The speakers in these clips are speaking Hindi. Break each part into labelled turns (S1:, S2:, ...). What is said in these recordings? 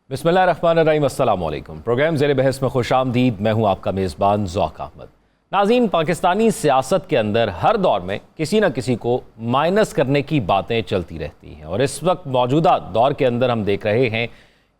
S1: बिस्मिल्लाहिर्रहमानिर्रहीम, अस्सलाम वालेकुम। प्रोग्राम ज़ेरे बहस में खुशामदीद। मैं हूँ आपका मेज़बान ज़ौक़ अहमद। नाज़रीन, पाकिस्तानी सियासत के अंदर हर दौर में किसी न किसी को माइनस करने की बातें चलती रहती हैं और इस वक्त मौजूदा दौर के अंदर हम देख रहे हैं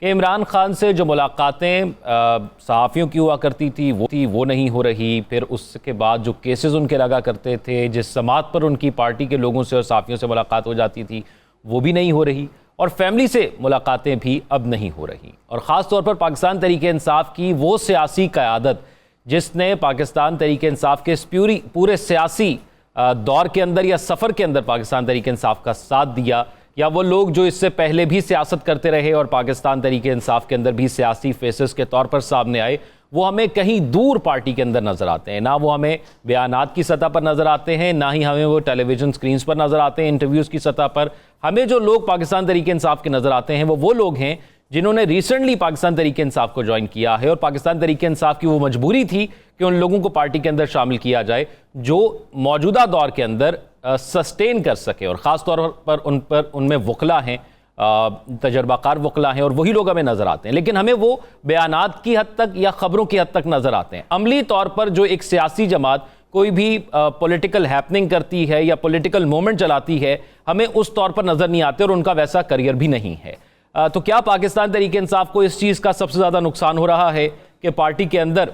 S1: कि इमरान खान से जो मुलाकातें सहाफ़ियों की हुआ करती थी वो नहीं हो रही। फिर उसके बाद जो केसेस उनके लगा करते थे, जिस समात पर उनकी पार्टी के लोगों से और सहाफ़ियों से मुलाकात हो जाती थी, वो भी नहीं हो रही और फैमिली से मुलाकातें भी अब नहीं हो रही। और ख़ास तौर पर पाकिस्तान तहरीक इंसाफ की वो सियासी क़यादत जिसने पाकिस्तान तहरीक इंसाफ के इस पूरे सियासी दौर के अंदर या सफ़र के अंदर पाकिस्तान तहरीक इंसाफ का साथ दिया, या वो लोग जो इससे पहले भी सियासत करते रहे और पाकिस्तान तहरीक इंसाफ के अंदर भी सियासी फेसेस के तौर पर सामने आए, वो हमें कहीं दूर पार्टी के अंदर नज़र आते हैं। ना वो हमें बयानात की सतह पर नज़र आते हैं, ना ही हमें वो टेलीविज़न स्क्रीन्स पर नज़र आते हैं इंटरव्यूज़ की सतह पर। हमें जो लोग पाकिस्तान तहरीक इंसाफ के नज़र आते हैं वो लोग हैं जिन्होंने रिसेंटली पाकिस्तान तहरीक इंसाफ को ज्वाइन किया है और पाकिस्तान तहरीक इंसाफ की वो मजबूरी थी कि उन लोगों को पार्टी के अंदर शामिल किया जाए जो मौजूदा दौर के अंदर सस्टेन कर सके। और ख़ास तौर पर उनमें वकला हैं, तजर्बाकार वकला हैं और वही लोग हमें नज़र आते हैं। लेकिन हमें वो बयानात की हद तक या ख़बरों की हद तक नज़र आते हैं। अमली तौर पर जो एक सियासी जमात कोई भी पॉलिटिकल हैपनिंग करती है या पॉलिटिकल मूवमेंट चलाती है, हमें उस तौर पर नज़र नहीं आते और उनका वैसा करियर भी नहीं है। तो क्या पाकिस्तान तहरीक इंसाफ को इस चीज़ का सबसे ज़्यादा नुकसान हो रहा है कि पार्टी के अंदर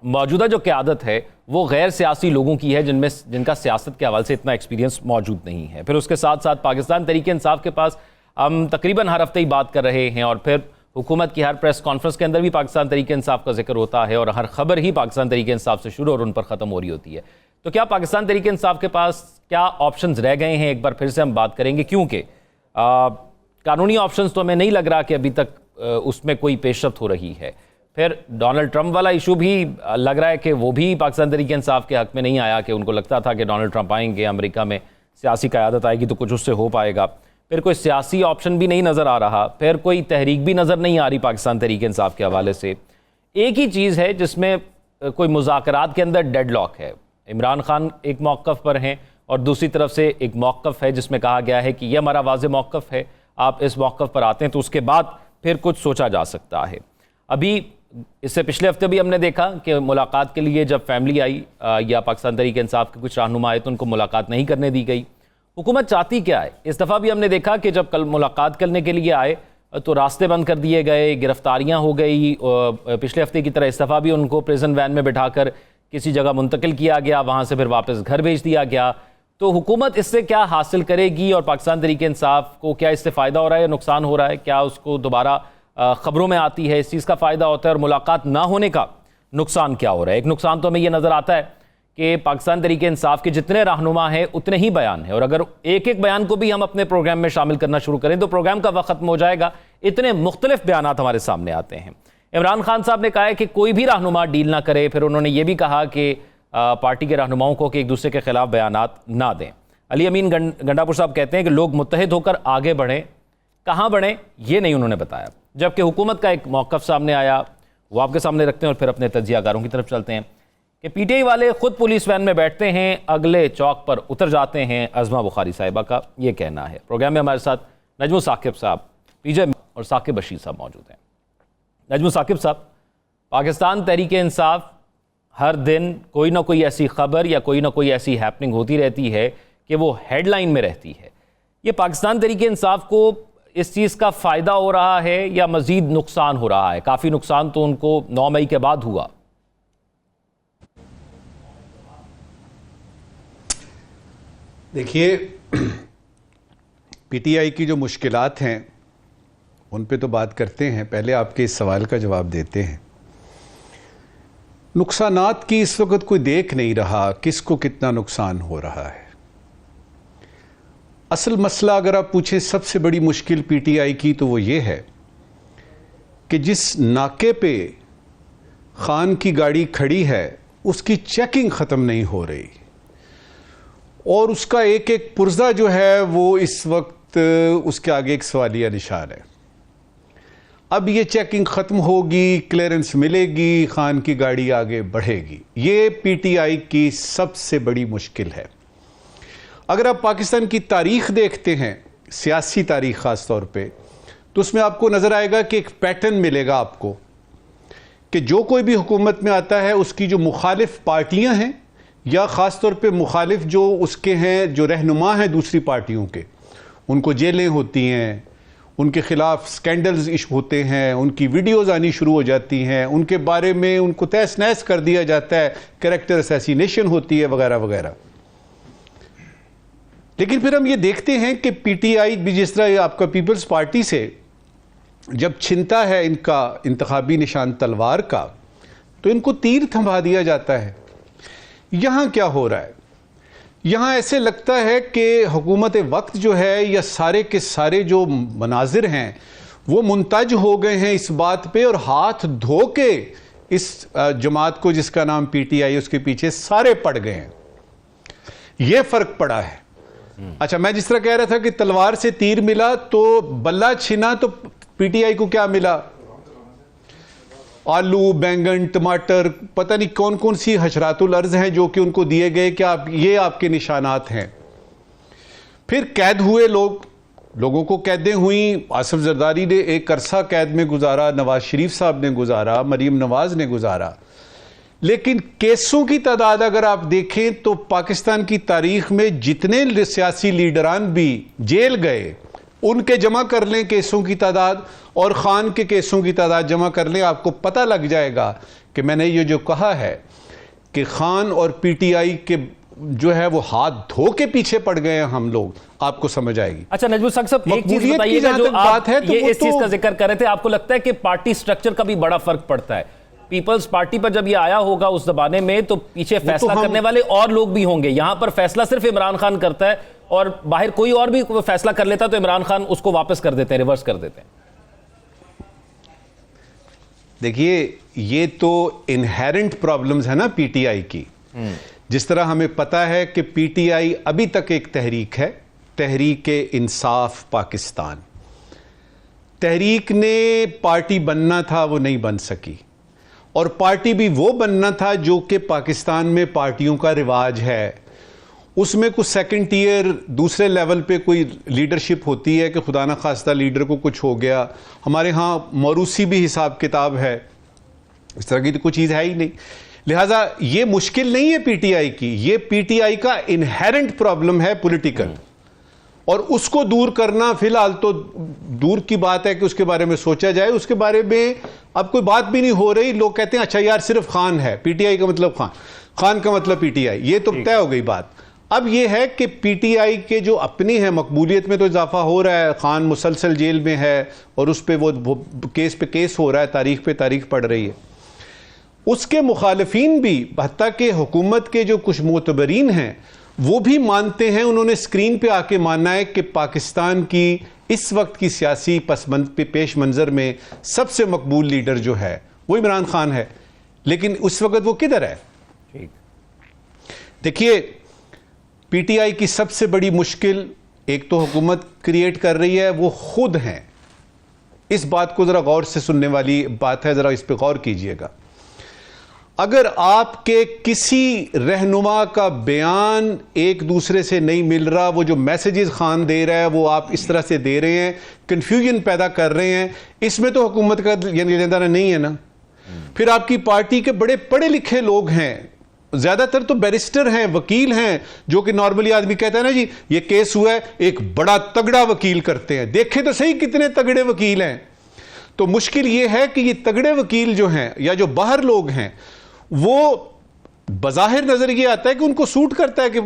S1: मौजूदा जो क़यादत है वो गैर सियासी लोगों की है जिनका सियासत के हवाले से इतना एक्सपीरियंस मौजूद नहीं है। फिर उसके साथ साथ पाकिस्तान तहरीक इंसाफ के पास हम तकरीबन हर हफ्ते ही बात कर रहे हैं और फिर हुकूमत की हर प्रेस कॉन्फ्रेंस के अंदर भी पाकिस्तान तहरीक इंसाफ का जिक्र होता है और हर खबर ही पाकिस्तान तहरीक इंसाफ से शुरू और उन पर ख़त्म हो रही होती है। तो क्या पाकिस्तान तहरीक इंसाफ के पास क्या ऑप्शंस रह गए हैं, एक बार फिर से हम बात करेंगे, क्योंकि कानूनी ऑप्शंस तो हमें नहीं लग रहा कि अभी तक उसमें कोई पेशरफ्त हो रही है। फिर डोनाल्ड ट्रंप वाला इशू भी लग रहा है कि वो भी पाकिस्तान तहरीक इंसाफ के हक़ में नहीं आया, कि उनको लगता था कि डोनाल्ड ट्रंप आएंगे, अमेरिका में सियासी क़यादत आएगी तो कुछ उससे हो पाएगा। फिर कोई सियासी ऑप्शन भी नहीं नज़र आ रहा, फिर कोई तहरीक भी नज़र नहीं आ रही पाकिस्तान तहरीक इंसाफ के हवाले से। एक ही चीज़ है जिसमें कोई मुज़ाकरात के अंदर डेडलॉक है। इमरान खान एक मौक़िफ़ पर हैं और दूसरी तरफ से एक मौक़िफ़ है जिसमें कहा गया है कि यह हमारा वाज़ेह मौक़िफ़ है, आप इस मौक़िफ़ पर आते हैं तो उसके बाद फिर कुछ सोचा जा सकता है। अभी इससे पिछले हफ्ते भी हमने देखा कि मुलाकात के लिए जब फैमिली आई या पाकिस्तान तहरीक इंसाफ के कुछ रहनुमा आए तो उनको मुलाकात नहीं करने दी गई। हुकूमत चाहती क्या है? इस दफ़ा भी हमने देखा कि जब कल मुलाकात करने के लिए आए तो रास्ते बंद कर दिए गए, गिरफ्तारियां हो गई। पिछले हफ्ते की तरह इस दफ़ा भी उनको प्रिजन वैन में बिठाकर किसी जगह मुंतकिल किया गया, वहाँ से फिर वापस घर भेज दिया गया। तो हुकूमत इससे क्या हासिल करेगी और पाकिस्तान तहरीक इंसाफ को क्या इससे फ़ायदा हो रहा है या नुकसान हो रहा है? क्या उसको दोबारा ख़बरों में आती है, इस चीज़ का फ़ायदा होता है, और मुलाकात ना होने का नुकसान क्या हो रहा है? एक नुकसान तो हमें यह नज़र आता है कि पाकिस्तान तहरीक इंसाफ के जितने रहनुमा हैं उतने ही बयान हैं, और अगर एक एक बयान को भी हम अपने प्रोग्राम में शामिल करना शुरू करें तो प्रोग्राम का वक्त खत्म हो जाएगा। इतने मुख्तलिफ बयानात हमारे सामने आते हैं। इमरान खान साहब ने कहा है कि कोई भी रहनुमा डील ना करे। फिर उन्होंने ये भी कहा कि पार्टी के रहनुमाओं को कि एक दूसरे के खिलाफ बयानात ना दें। अली अमीन गंडापुर साहब कहते हैं कि लोग मुत्तहिद होकर आगे बढ़ें। कहाँ बढ़ें ये नहीं उन्होंने बताया, जबकि हुकूमत का एक मौक़िफ़ सामने आया, वो आपके सामने रखते हैं और फिर अपने तज्ज़ियाकारों की तरफ चलते हैं कि पीटीआई वाले खुद पुलिस वैन में बैठते हैं, अगले चौक पर उतर जाते हैं। अज़मा बुखारी साहिबा का ये कहना है। प्रोग्राम में हमारे साथ नजमुल साकिब साहब, पीजे और साकिब बशीर साहब मौजूद हैं। नजमुल साकिब साहब, पाकिस्तान तहरीक इंसाफ हर दिन कोई ना कोई ऐसी खबर या कोई ना कोई ऐसी हैपनिंग होती रहती है कि वो हेडलाइन में रहती है। ये पाकिस्तान तहरीक इंसाफ को इस चीज़ का फ़ायदा हो रहा है या मज़ीद नुकसान हो रहा है? काफ़ी नुकसान तो उनको 9 मई के बाद हुआ।
S2: देखिए, पीटीआई की जो मुश्किलात हैं उन पे तो बात करते हैं, पहले आपके इस सवाल का जवाब देते हैं। नुकसानात की इस वक्त कोई देख नहीं रहा किसको कितना नुकसान हो रहा है। असल मसला अगर आप पूछें सबसे बड़ी मुश्किल पीटीआई की, तो वो ये है कि जिस नाके पे खान की गाड़ी खड़ी है उसकी चेकिंग ख़त्म नहीं हो रही और उसका एक एक पुर्जा जो है वो इस वक्त उसके आगे एक सवालिया निशान है। अब ये चेकिंग ख़त्म होगी, क्लियरेंस मिलेगी, खान की गाड़ी आगे बढ़ेगी। ये पीटीआई की सबसे बड़ी मुश्किल है। अगर आप पाकिस्तान की तारीख देखते हैं, सियासी तारीख ख़ास तौर पे, तो उसमें आपको नजर आएगा कि एक पैटर्न मिलेगा आपको कि जो कोई भी हुकूमत में आता है उसकी जो मुखालिफ पार्टियां हैं या ख़ास तौर पे मुखालिफ जो उसके हैं, जो रहनुमा हैं दूसरी पार्टियों के, उनको जेलें होती हैं, उनके खिलाफ स्कैंडल्स इशू होते हैं, उनकी वीडियोज़ आनी शुरू हो जाती हैं, उनके बारे में उनको तहस नहस कर दिया जाता है, कैरेक्टर असैसिनेशन होती है वगैरह वगैरह। लेकिन फिर हम ये देखते हैं कि पीटीआई भी जिस तरह आपका पीपल्स पार्टी से जब छिनता है इनका इंतखाबी निशान तलवार का, तो इनको तीर थमा दिया जाता है। यहां क्या हो रहा है? यहां ऐसे लगता है कि हुकूमत वक्त जो है या सारे के सारे जो मनाजिर हैं वो मुंतज हो गए हैं इस बात पे और हाथ धो के इस जमात को जिसका नाम पीटीआई उसके पीछे सारे पड़ गए हैं। ये फर्क पड़ा है। अच्छा, मैं जिस तरह कह रहा था कि तलवार से तीर मिला तो बल्ला छिना, तो पीटीआई को क्या मिला? आलू, बैंगन, टमाटर, पता नहीं कौन कौन सी हशरातुल अर्ज हैं जो कि उनको दिए गए कि आप ये आपके निशानात हैं। फिर कैद हुए लोगों को कैदें हुई। आसिफ जरदारी ने एक अरसा कैद में गुजारा, नवाज शरीफ साहब ने गुजारा, मरीम नवाज ने गुजारा। लेकिन केसों की तादाद अगर आप देखें तो पाकिस्तान की तारीख में जितने सियासी लीडरान भी जेल गए उनके जमा कर लें केसों की तादाद और खान के केसों की तादाद जमा कर लें, आपको पता लग जाएगा कि मैंने ये जो कहा है कि खान और पीटीआई के जो है वो हाथ धो के पीछे पड़ गए हैं हम लोग, आपको समझ आएगी।
S1: अच्छा नजमुल साहब, एक चीज बताइएगा, जो आप ये इस चीज का जिक्र कर रहे थे, आपको लगता है कि पार्टी स्ट्रक्चर का भी बड़ा फर्क पड़ता है? पीपल्स पार्टी पर जब ये आया होगा उस जमाने में तो पीछे फैसला करने वाले और लोग भी होंगे। यहां पर फैसला सिर्फ इमरान खान करता है और बाहर कोई और भी फैसला कर लेता तो इमरान खान उसको वापस कर देते हैं, रिवर्स कर देते हैं।
S2: देखिए, ये तो इनहेरेंट प्रॉब्लम्स है ना पीटीआई की। जिस तरह हमें पता है कि पीटीआई अभी तक एक तहरीक है, तहरीक इंसाफ पाकिस्तान। तहरीक ने पार्टी बनना था, वो नहीं बन सकी, और पार्टी भी वो बनना था जो कि पाकिस्तान में पार्टियों का रिवाज है। उसमें कुछ सेकंड टियर दूसरे लेवल पे कोई लीडरशिप होती है कि खुदा ना खास्ता लीडर को कुछ हो गया। हमारे यहाँ मौरूसी भी हिसाब किताब है, इस तरह की तो कोई चीज़ है ही नहीं। लिहाजा ये मुश्किल नहीं है पीटीआई की, ये पीटीआई का इनहेरेंट प्रॉब्लम है पॉलिटिकल, और उसको दूर करना फिलहाल तो दूर की बात है कि उसके बारे में सोचा जाए। उसके बारे में अब कोई बात भी नहीं हो रही। लोग कहते हैं अच्छा यार सिर्फ खान है, पीटीआई का मतलब खान का मतलब पीटीआई, ये तो तय हो गई बात। अब ये है कि पीटीआई के जो अपनी है मकबूलियत में तो इजाफा हो रहा है। खान मुसलसल जेल में है और उस पर वो केस पे केस हो रहा है, तारीख पे तारीख पड़ रही है। उसके मुखालिफिन भी, हत्ता के हुकूमत के जो कुछ मोतबरीन हैं वो भी मानते हैं, उन्होंने स्क्रीन पे आके माना है कि पाकिस्तान की इस वक्त की सियासी पेश मंजर में सबसे मकबूल लीडर जो है वो इमरान खान है। लेकिन उस वक्त वो किधर है? देखिए, पीटीआई की सबसे बड़ी मुश्किल एक तो हुकूमत क्रिएट कर रही है, वो खुद हैं। इस बात को जरा गौर से सुनने वाली बात है, जरा इस पे गौर कीजिएगा। अगर आपके किसी रहनुमा का बयान एक दूसरे से नहीं मिल रहा, वो जो मैसेजेस खान दे रहा है वो आप इस तरह से दे रहे हैं, कंफ्यूजन पैदा कर रहे हैं, इसमें तो हुकूमत का लेना नहीं है ना। फिर आपकी पार्टी के बड़े पढ़े लिखे लोग हैं, ज्यादातर तो बैरिस्टर हैं, वकील हैं, जो कि नॉर्मली आदमी कहता है ना जी ये केस हुआ है, एक बड़ा तगड़ा वकील करते हैं। देखे तो सही कितने तगड़े वकील हैं। तो मुश्किल ये है कि ये तगड़े वकील जो हैं या जो बाहर लोग हैं, वो बज़ाहिर नजर ये आता है कि उनको सूट करता है कि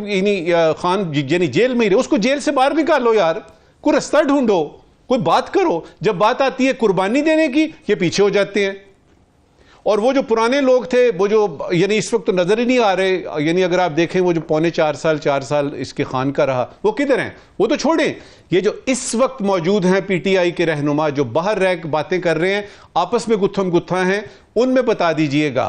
S2: खान यानी जेल में ही रहे, उसको जेल से बाहर निकालो यार, कोई रास्ता ढूंढो, कोई बात करो। जब बात आती है कुर्बानी देने की, ये पीछे हो जाते हैं। और वो जो पुराने लोग थे, वो जो यानी इस वक्त तो नजर ही नहीं आ रहे, यानी अगर आप देखें वो जो पौने 4 साल इसके खान का रहा, वो किधर हैं? वो तो छोड़ें, ये जो इस वक्त मौजूद हैं पीटीआई के रहनुमा जो बाहर रह बातें कर रहे हैं, आपस में गुत्थम गुत्था हैं, उनमें बता दीजिएगा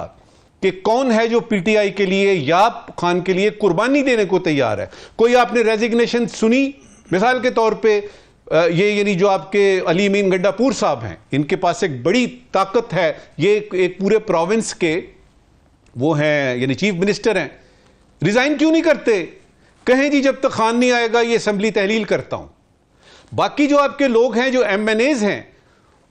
S2: कि कौन है जो पीटीआई के लिए या खान के लिए कुर्बानी देने को तैयार है। कोई आपने रेजिग्नेशन सुनी? मिसाल के तौर पे ये यानी जो आपके अली अमीन गंडापुर साहब हैं, इनके पास एक बड़ी ताकत है, ये एक पूरे प्रोविंस के वो हैं, यानी चीफ मिनिस्टर हैं। रिजाइन क्यों नहीं करते? कहें जी जब तक खान नहीं आएगा ये असेंबली तहलील करता हूं। बाकी जो आपके लोग हैं, जो एमएनएज हैं,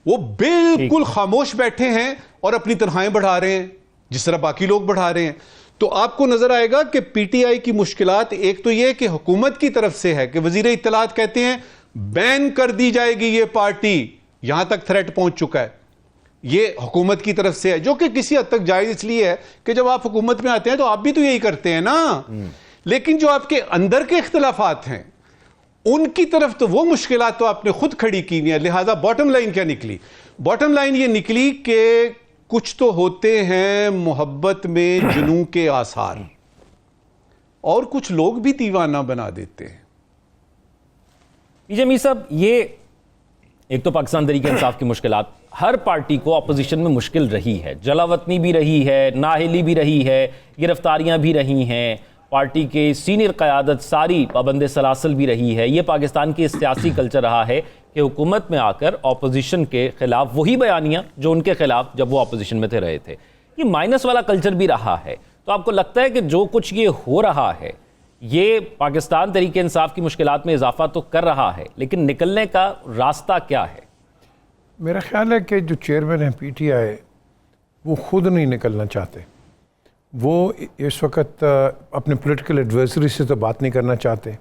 S2: वो बिल्कुल खामोश बैठे हैं और अपनी तनख्वाहें बढ़ा रहे हैं जिस तरह बाकी लोग बढ़ा रहे हैं। तो आपको नजर आएगा कि पीटीआई की मुश्किलात एक तो यह कि हुकूमत की तरफ से है कि वजीर इत्तलात कहते हैं बैन कर दी जाएगी ये पार्टी, यहां तक थ्रेट पहुंच चुका है। ये हुकूमत की तरफ से है, जो कि किसी हद तक जायज इसलिए है कि जब आप हुकूमत में आते हैं तो आप भी तो यही करते हैं ना। लेकिन जो आपके अंदर के इख्तलाफात हैं उनकी तरफ तो वो मुश्किलात तो आपने खुद खड़ी की नहीं है। लिहाजा बॉटम लाइन क्या निकली? बॉटम लाइन ये निकली कि कुछ तो होते हैं मोहब्बत में जुनून के आसार, और कुछ लोग भी दीवाना बना देते हैं।
S1: पीजे मीर साहब, ये एक तो पाकिस्तान तहरीक इंसाफ की मुश्किलात हर पार्टी को अपोजिशन में मुश्किल रही है, जलावतनी भी रही है, नाहिली भी रही है, गिरफ्तारियां भी रही हैं, पार्टी के सीनियर क़यादत सारी पाबंद सलासल भी रही है। ये पाकिस्तान की सियासी कल्चर रहा है कि हुकूमत में आकर अपोजिशन के खिलाफ वही बयानियाँ जो उनके खिलाफ जब वो अपोजिशन में थे रहे थे। ये माइनस वाला कल्चर भी रहा है। तो आपको लगता है कि जो कुछ ये हो रहा है ये पाकिस्तान तहरीक इंसाफ की मुश्किलात में इजाफा तो कर रहा है, लेकिन निकलने का रास्ता क्या है?
S3: मेरा ख्याल है कि जो चेयरमैन है पीटीआई वो खुद नहीं निकलना चाहते। वो इस वक्त अपने पॉलिटिकल एडवर्सरी से तो बात नहीं करना चाहते,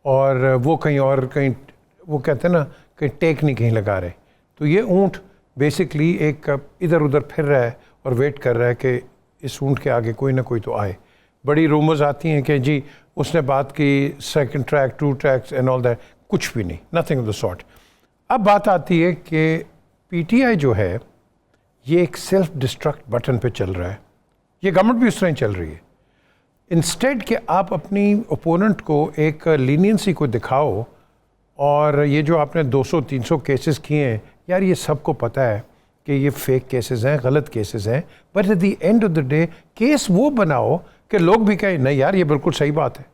S3: और वो कहीं वो कहते हैं ना कहीं टेक नहीं कहीं लगा रहे। तो ये ऊँट बेसिकली एक इधर उधर फिर रहा है और वेट कर रहा है कि इस ऊँट के आगे कोई ना कोई तो आए। बड़ी रूमर्स आती हैं कि जी उसने बात की second track, 2 tracks and all that, कुछ भी नहीं, नथिंग ऑफ द सॉर्ट। अब बात आती है कि पीटीआई जो है ये एक सेल्फ डिस्ट्रक्ट बटन पे चल रहा है। ये गवर्नमेंट भी उस तरह ही चल रही है। इंस्टेड कि आप अपनी ओपोनेंट को एक लीनियंसी को दिखाओ, और ये जो आपने 200-300 केसेस किए हैं यार, ये सबको पता है कि ये फेक केसेस हैं, गलत केसेस हैं, but at the end of the day case वो बनाओ कि लोग भी कहें नहीं यार ये बिल्कुल सही बात है।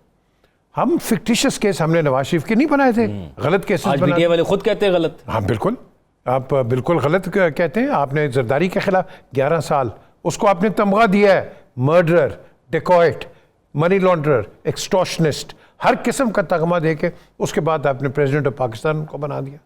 S3: हम फिक्टिशियस केस हमने नवाज शरीफ के नहीं बनाए थे, गलत केसेस
S1: बनाए वाले खुद कहते हैं गलत।
S3: हाँ बिल्कुल, आप बिल्कुल गलत कहते हैं। आपने जरदारी के खिलाफ 11 साल उसको आपने तमगा दिया है, murderer, dacoit, money launderer, extortionist, हर किस्म का तगमा दे के उसके बाद आपने प्रेसिडेंट ऑफ पाकिस्तान को बना दिया।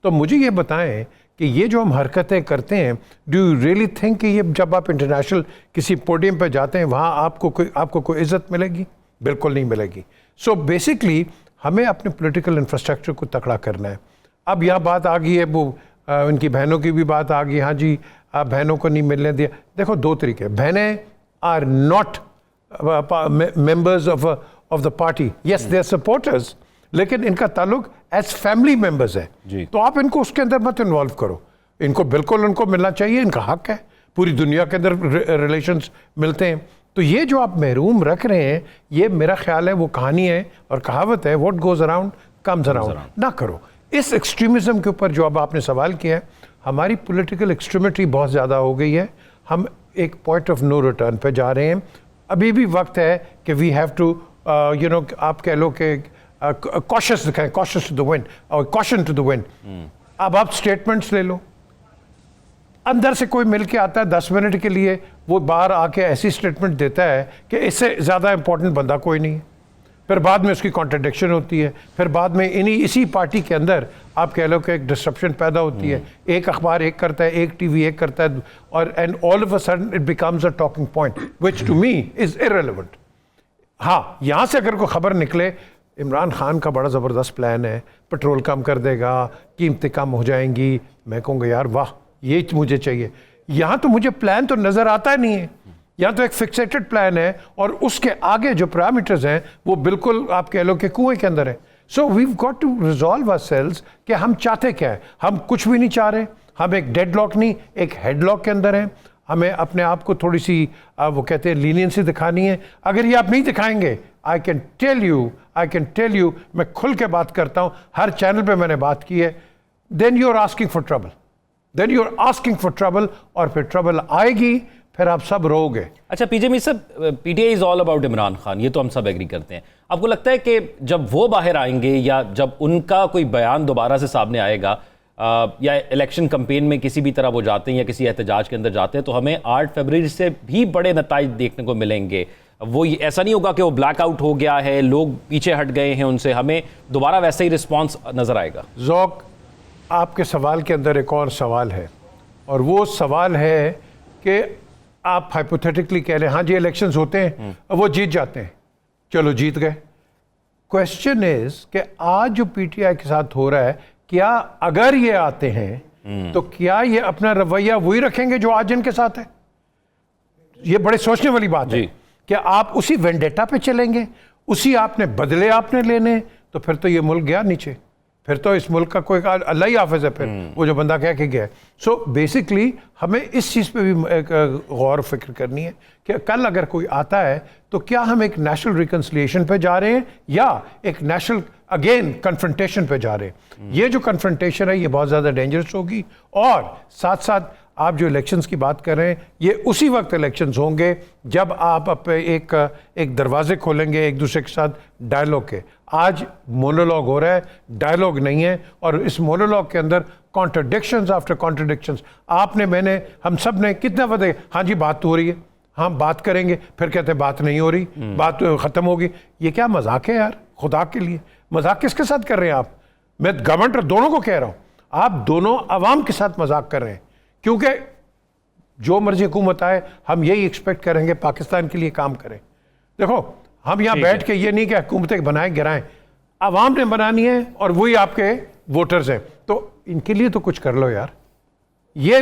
S3: तो मुझे ये बताएं कि ये जो हम हरकतें करते हैं, डू यू रियली थिंक कि ये जब आप इंटरनेशनल किसी पोडियम पर जाते हैं वहाँ आपको कोई इज्जत मिलेगी? बिल्कुल नहीं मिलेगी। सो बेसिकली हमें अपने पॉलिटिकल इंफ्रास्ट्रक्चर को तकड़ा करना है। अब यहाँ बात आ गई है, वो उनकी बहनों की भी बात आ गई, हाँ जी आप बहनों को नहीं मिलने दिया। देखो दो तरीके, बहनें are not members of the party, yes they are supporters, लेकिन इनका ताल्लुक एज फैमिली मेंबर्स है। तो आप इनको उसके अंदर मत इन्वॉल्व करो। इनको बिल्कुल उनको मिलना चाहिए, इनका हक है, पूरी दुनिया के अंदर रिलेशंस मिलते हैं। तो ये जो आप महरूम रख रहे हैं, ये मेरा ख्याल है वो कहानी है और कहावत है, what goes around comes around. ना करो इस एक्सट्रीमिज्म के ऊपर जो अब आपने सवाल किया है। हमारी पॉलिटिकल एक्सट्रीमिटी बहुत ज़्यादा हो गई है, हम एक पॉइंट ऑफ नो रिटर्न पे जा रहे हैं। अभी भी वक्त है कि we have to you know, आप कह लो कि कॉशियस दिखाएं, कॉशियस टू द विंड और कॉशन टू द विंड। अब आप स्टेटमेंट्स ले लो, अंदर से कोई मिल के आता है 10 मिनट के लिए, वो बाहर आके ऐसी स्टेटमेंट देता है कि इससे ज़्यादा इंपॉर्टेंट बंदा कोई नहीं है। फिर बाद में उसकी कॉन्ट्रडिक्शन होती है, फिर बाद में इसी पार्टी के अंदर आप कह लो कि एक डिस्ट्रप्शन पैदा होती है। एक अखबार एक करता है, एक टीवी एक करता है, और and all of a sudden it becomes a talking point which to me is irrelevant. हाँ, यहाँ से अगर कोई खबर निकले इमरान खान का बड़ा ज़बरदस्त प्लान है, पेट्रोल कम कर देगा, कीमतें कम हो जाएंगी, मैं कहूँगा यार वाह ये मुझे चाहिए। यहाँ तो मुझे प्लान तो नज़र आता नहीं है, यहाँ तो एक फिक्सेटेड प्लान है और उसके आगे जो पैरामीटर्स हैं वो बिल्कुल आप कह लो कि कुएं के अंदर है। So we've got to resolve ourselves कि हम चाहते क्या है। हम कुछ भी नहीं चाह रहे, हम एक डेडलॉक नहीं एक हेडलॉक के अंदर हैं। हमें अपने आप को थोड़ी सी वो कहते हैं लीनियंसी दिखानी है। अगर ये आप नहीं दिखाएंगे, आई कैन टेल यू, मैं खुल के बात करता हूँ, हर चैनल पे मैंने बात की है, then you are asking for trouble, और फिर ट्रबल आएगी, फिर आप सब रोगे।
S1: अच्छा पीजे मीर साहब, PTI is all about Imran Khan, ये तो हम सब एग्री करते हैं। आपको लगता है कि जब वो बाहर आएंगे या जब उनका कोई बयान दोबारा से सामने आएगा, या इलेक्शन कैंपेन में किसी भी तरह वो जाते हैं या किसी एहतजाज के अंदर जाते हैं, तो हमें 8 फरवरी से भी बड़े नताइज देखने को मिलेंगे? वो ऐसा नहीं होगा कि वो ब्लैकआउट हो गया है, लोग पीछे हट गए हैं उनसे, हमें दोबारा वैसे ही रिस्पॉन्स नजर आएगा?
S3: ज़ौक आपके सवाल के अंदर एक और सवाल है, और वो सवाल है कि आप हाइपोथेटिकली कह रहे हैं हाँ जी इलेक्शंस होते हैं, वो जीत जाते हैं, चलो जीत गए। क्वेश्चन इज कि आज जो पीटीआई के साथ हो रहा है, क्या अगर ये आते हैं तो क्या ये अपना रवैया वही रखेंगे जो आज इनके साथ है? ये बड़े सोचने वाली बात है। क्या आप उसी वेंडेटा पे चलेंगे, उसी आपने बदले आपने लेने? तो फिर तो ये मुल्क गया नीचे, फिर तो इस मुल्क का कोई अल्लाह ही हाफिज है फिर वो जो बंदा कह के गया। सो बेसिकली हमें इस चीज़ पे भी एक गौर फिक्र करनी है कि कल अगर कोई आता है तो क्या हम एक नेशनल रिकन्सिलिएशन पे जा रहे हैं या एक नेशनल अगेन कन्फ्रंटेशन पे जा रहे हैं। ये जो कन्फ्रंटेशन है ये बहुत ज़्यादा डेंजरस होगी, और साथ साथ आप जो इलेक्शंस की बात कर रहे हैं ये उसी वक्त इलेक्शंस होंगे जब आप एक दरवाजे खोलेंगे एक दूसरे के साथ डायलॉग के। आज मोनोलॉग हो रहा है, डायलॉग नहीं है, और इस मोनोलॉग के अंदर कॉन्ट्रडिक्शंस आफ्टर कॉन्ट्रडिक्शंस। आपने, मैंने, हम सब ने कितना बताया हाँ जी बात तो हो रही है, हाँ बात करेंगे, फिर कहते हैं बात नहीं हो रही, बात ख़त्म होगी। ये क्या मजाक है यार, खुदा के लिए मजाक किसके साथ कर रहे हैं आप? मैं गवर्नमेंट दोनों को कह रहा हूँ, आप दोनों आवाम के साथ मजाक कर रहे हैं, क्योंकि जो मर्जी हुकूमत आए हम यही एक्सपेक्ट करेंगे पाकिस्तान के लिए काम करें। देखो हम यहाँ बैठ के ये नहीं कि हुकूमतें बनाएं गिराएं, आवाम ने बनानी है और वही आपके वोटर्स हैं, तो इनके लिए तो कुछ कर लो यार। ये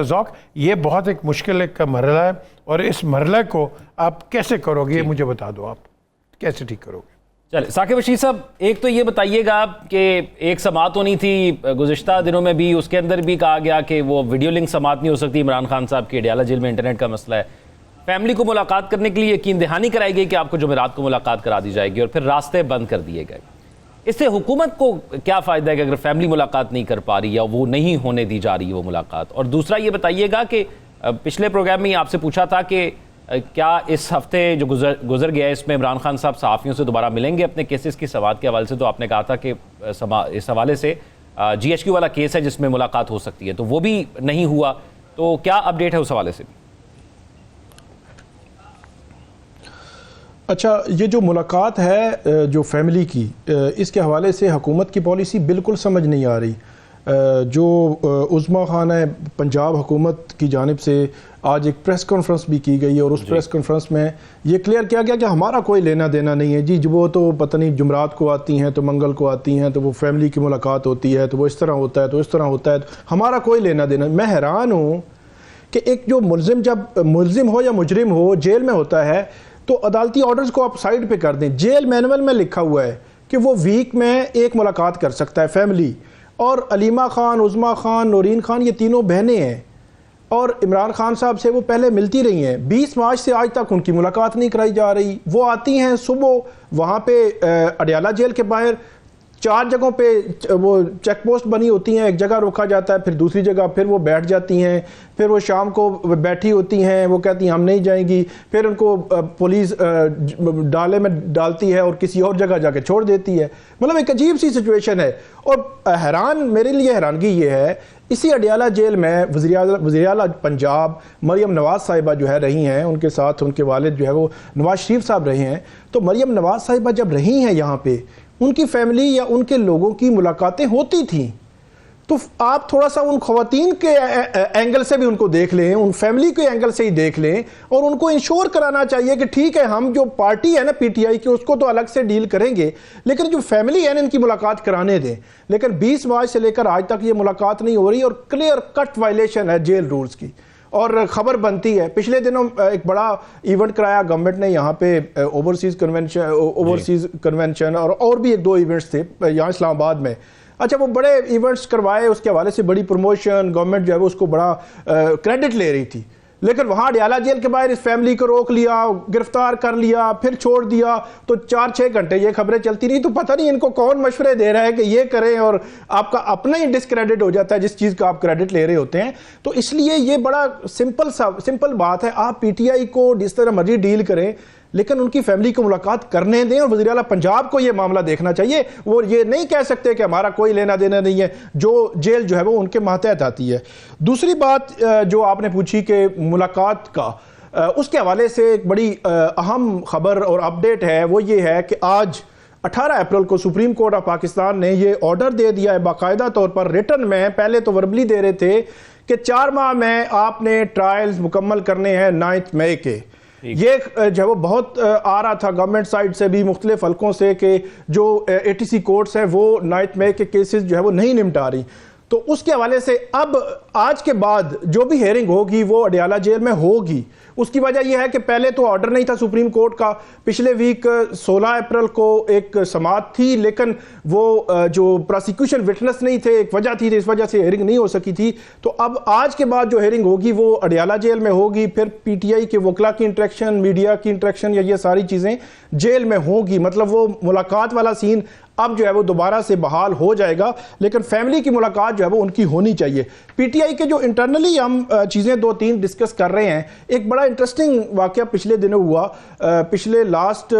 S3: ज़ौक, ये बहुत एक मुश्किल एक मरहला है, और इस मरहले को आप कैसे करोगे ये मुझे बता दो, आप कैसे ठीक करोगे?
S1: चलिए साकिब रशीद साहब, एक तो ये बताइएगा कि एक समाअत होनी थी गुज़िश्ता दिनों में भी, उसके अंदर भी कहा गया कि वो वीडियो लिंक समाअत नहीं हो सकती, इमरान खान साहब की अडयाला जेल में इंटरनेट का मसला है। फैमिली को मुलाकात करने के लिए यकीन दहानी कराई गई कि आपको जुमेरात को मुलाकात करा दी जाएगी, और फिर रास्ते बंद कर दिए गए। इससे हुकूमत को क्या फ़ायदा है कि अगर फैमिली मुलाकात नहीं कर पा रही या वो नहीं होने दी जा रही है वो मुलाकात? और दूसरा ये बताइएगा कि पिछले प्रोग्राम में आपसे पूछा था कि क्या इस हफ्ते जो गुजर गया है इसमें इमरान खान साहब सहाफ़ियों से दोबारा मिलेंगे अपने केसेस की समाअत के हवाले से? तो आपने कहा था कि इस हवाले से GHQ वाला केस है जिसमें मुलाकात हो सकती है, तो वो भी नहीं हुआ। तो क्या अपडेट है उस हवाले से?
S4: अच्छा, ये जो मुलाकात है जो फैमिली की, इसके हवाले से हुकूमत की पॉलिसी बिल्कुल समझ नहीं आ रही। जो उज़्मा खान है पंजाब हुकूमत की जानिब से आज एक प्रेस कॉन्फ्रेंस भी की गई, और उस प्रेस कॉन्फ्रेंस में ये क्लियर किया गया कि हमारा कोई लेना देना नहीं है जी, वो तो पता नहीं जुमरात को आती हैं तो मंगल को आती हैं, तो वो फैमिली की मुलाकात होती है, तो वो इस तरह होता है, तो इस तरह होता है, तो हमारा कोई लेना देना। मैं हैरान हूँ कि एक जो मुलजिम, जब मुलजिम हो या मुजरिम हो जेल में होता है तो अदालती ऑर्डर्स को आप साइड पे कर दें। जेल मैनुअल में लिखा हुआ है कि वो वीक में एक मुलाकात कर सकता है फैमिली, और अलीमा खान, उज़्मा खान, नौरीन खान ये तीनों बहनें हैं, और इमरान खान साहब से वो पहले मिलती रही हैं। 20 मार्च से आज तक उनकी मुलाकात नहीं कराई जा रही। वो आती हैं सुबह, वहाँ पे अडयाला जेल के बाहर 4 जगहों पे वो चेक पोस्ट बनी होती हैं, एक जगह रोका जाता है, फिर दूसरी जगह, फिर वो बैठ जाती हैं, फिर वो शाम को बैठी होती हैं, वो कहती हैं हम नहीं जाएंगी, फिर उनको पुलिस डाले में डालती है और किसी और जगह जाके छोड़ देती है। मतलब एक अजीब सी सिचुएशन है। और मेरे लिए हैरानगी ये है, इसी अडयाला जेल में वज़ीर आला पंजाब मरियम नवाज़ साहिबा जो है रही हैं, उनके साथ उनके वालिद जो है वो नवाज शरीफ साहब रहे हैं। तो मरियम नवाज़ साहिबा जब रही हैं यहाँ पे, उनकी फैमिली या उनके लोगों की मुलाकातें होती थीं। तो आप थोड़ा सा उन ख़वातीन के एंगल से भी उनको देख लें, उन फैमिली के एंगल से ही देख लें, और उनको इंश्योर कराना चाहिए कि ठीक है हम जो पार्टी है ना PTI की उसको तो अलग से डील करेंगे, लेकिन जो फैमिली है ना इनकी मुलाकात कराने दें। लेकिन 20 मार्च से लेकर आज तक ये मुलाकात नहीं हो रही, और क्लियर कट वायलेशन है जेल रूल्स की, और ख़बर बनती है। पिछले दिनों एक बड़ा इवेंट कराया गवर्नमेंट ने यहाँ पे, ओवरसीज़ कन्वेंशन और भी 1-2 इवेंट्स थे यहाँ इस्लामाबाद में। अच्छा, वो बड़े इवेंट्स करवाए, उसके हवाले से बड़ी प्रमोशन, गवर्नमेंट जो है वो उसको बड़ा क्रेडिट ले रही थी। लेकिन वहाँ अडयाला जेल के बाहर इस फैमिली को रोक लिया, गिरफ्तार कर लिया, फिर छोड़ दिया, तो 4-6 घंटे ये खबरें चलती रही। तो पता नहीं इनको कौन मशवरे दे रहा है कि ये करें, और आपका अपना ही डिसक्रेडिट हो जाता है जिस चीज़ का आप क्रेडिट ले रहे होते हैं। तो इसलिए ये बड़ा सिंपल बात है, आप PTI को जिस तरह मर्जी डील करें, लेकिन उनकी फैमिली को मुलाकात करने दें, और वज़ीर आला पंजाब को ये मामला देखना चाहिए। वो ये नहीं कह सकते कि हमारा कोई लेना देना नहीं है, जो जेल जो है वो उनके मातहत आती है। दूसरी बात जो आपने पूछी कि मुलाकात का, उसके हवाले से एक बड़ी अहम खबर और अपडेट है, वो ये है कि आज 18 अप्रैल को सुप्रीम कोर्ट ऑफ पाकिस्तान ने ये ऑर्डर दे दिया है बाकायदा तौर पर, रिटर्न में। पहले तो वर्बली दे रहे थे कि 4 माह में आपने ट्रायल्स मुकम्मल करने हैं 9 मई के। ये जो है वो बहुत आ रहा था गवर्नमेंट साइड से भी, मुख्तलिफ हल्कों से, कि जो ATC कोर्ट्स हैं वो 9 मई के केसेस जो है वो नहीं निपटा रही। तो उसके हवाले से अब आज के बाद जो भी हेयरिंग होगी वो अडियाला जेल में होगी। उसकी वजह यह है कि पहले तो ऑर्डर नहीं था सुप्रीम कोर्ट का। पिछले वीक 16 अप्रैल को एक समाअत थी, लेकिन वो जो प्रोसिक्यूशन विटनेस नहीं थे, एक वजह थी, इस वजह से हेयरिंग नहीं हो सकी थी। तो अब आज के बाद जो हेयरिंग होगी वो अडियाला जेल में होगी। फिर PTI के वकला की इंटरेक्शन, मीडिया की इंटरेक्शन, या ये सारी चीज़ें जेल में होंगी। मतलब वो मुलाकात वाला सीन अब जो है वो दोबारा से बहाल हो जाएगा, लेकिन फैमिली की मुलाकात जो है वो उनकी होनी चाहिए। PTI के जो इंटरनली हम चीज़ें 2-3 डिस्कस कर रहे हैं, एक बड़ा इंटरेस्टिंग वाकया पिछले दिनों हुआ। पिछले लास्ट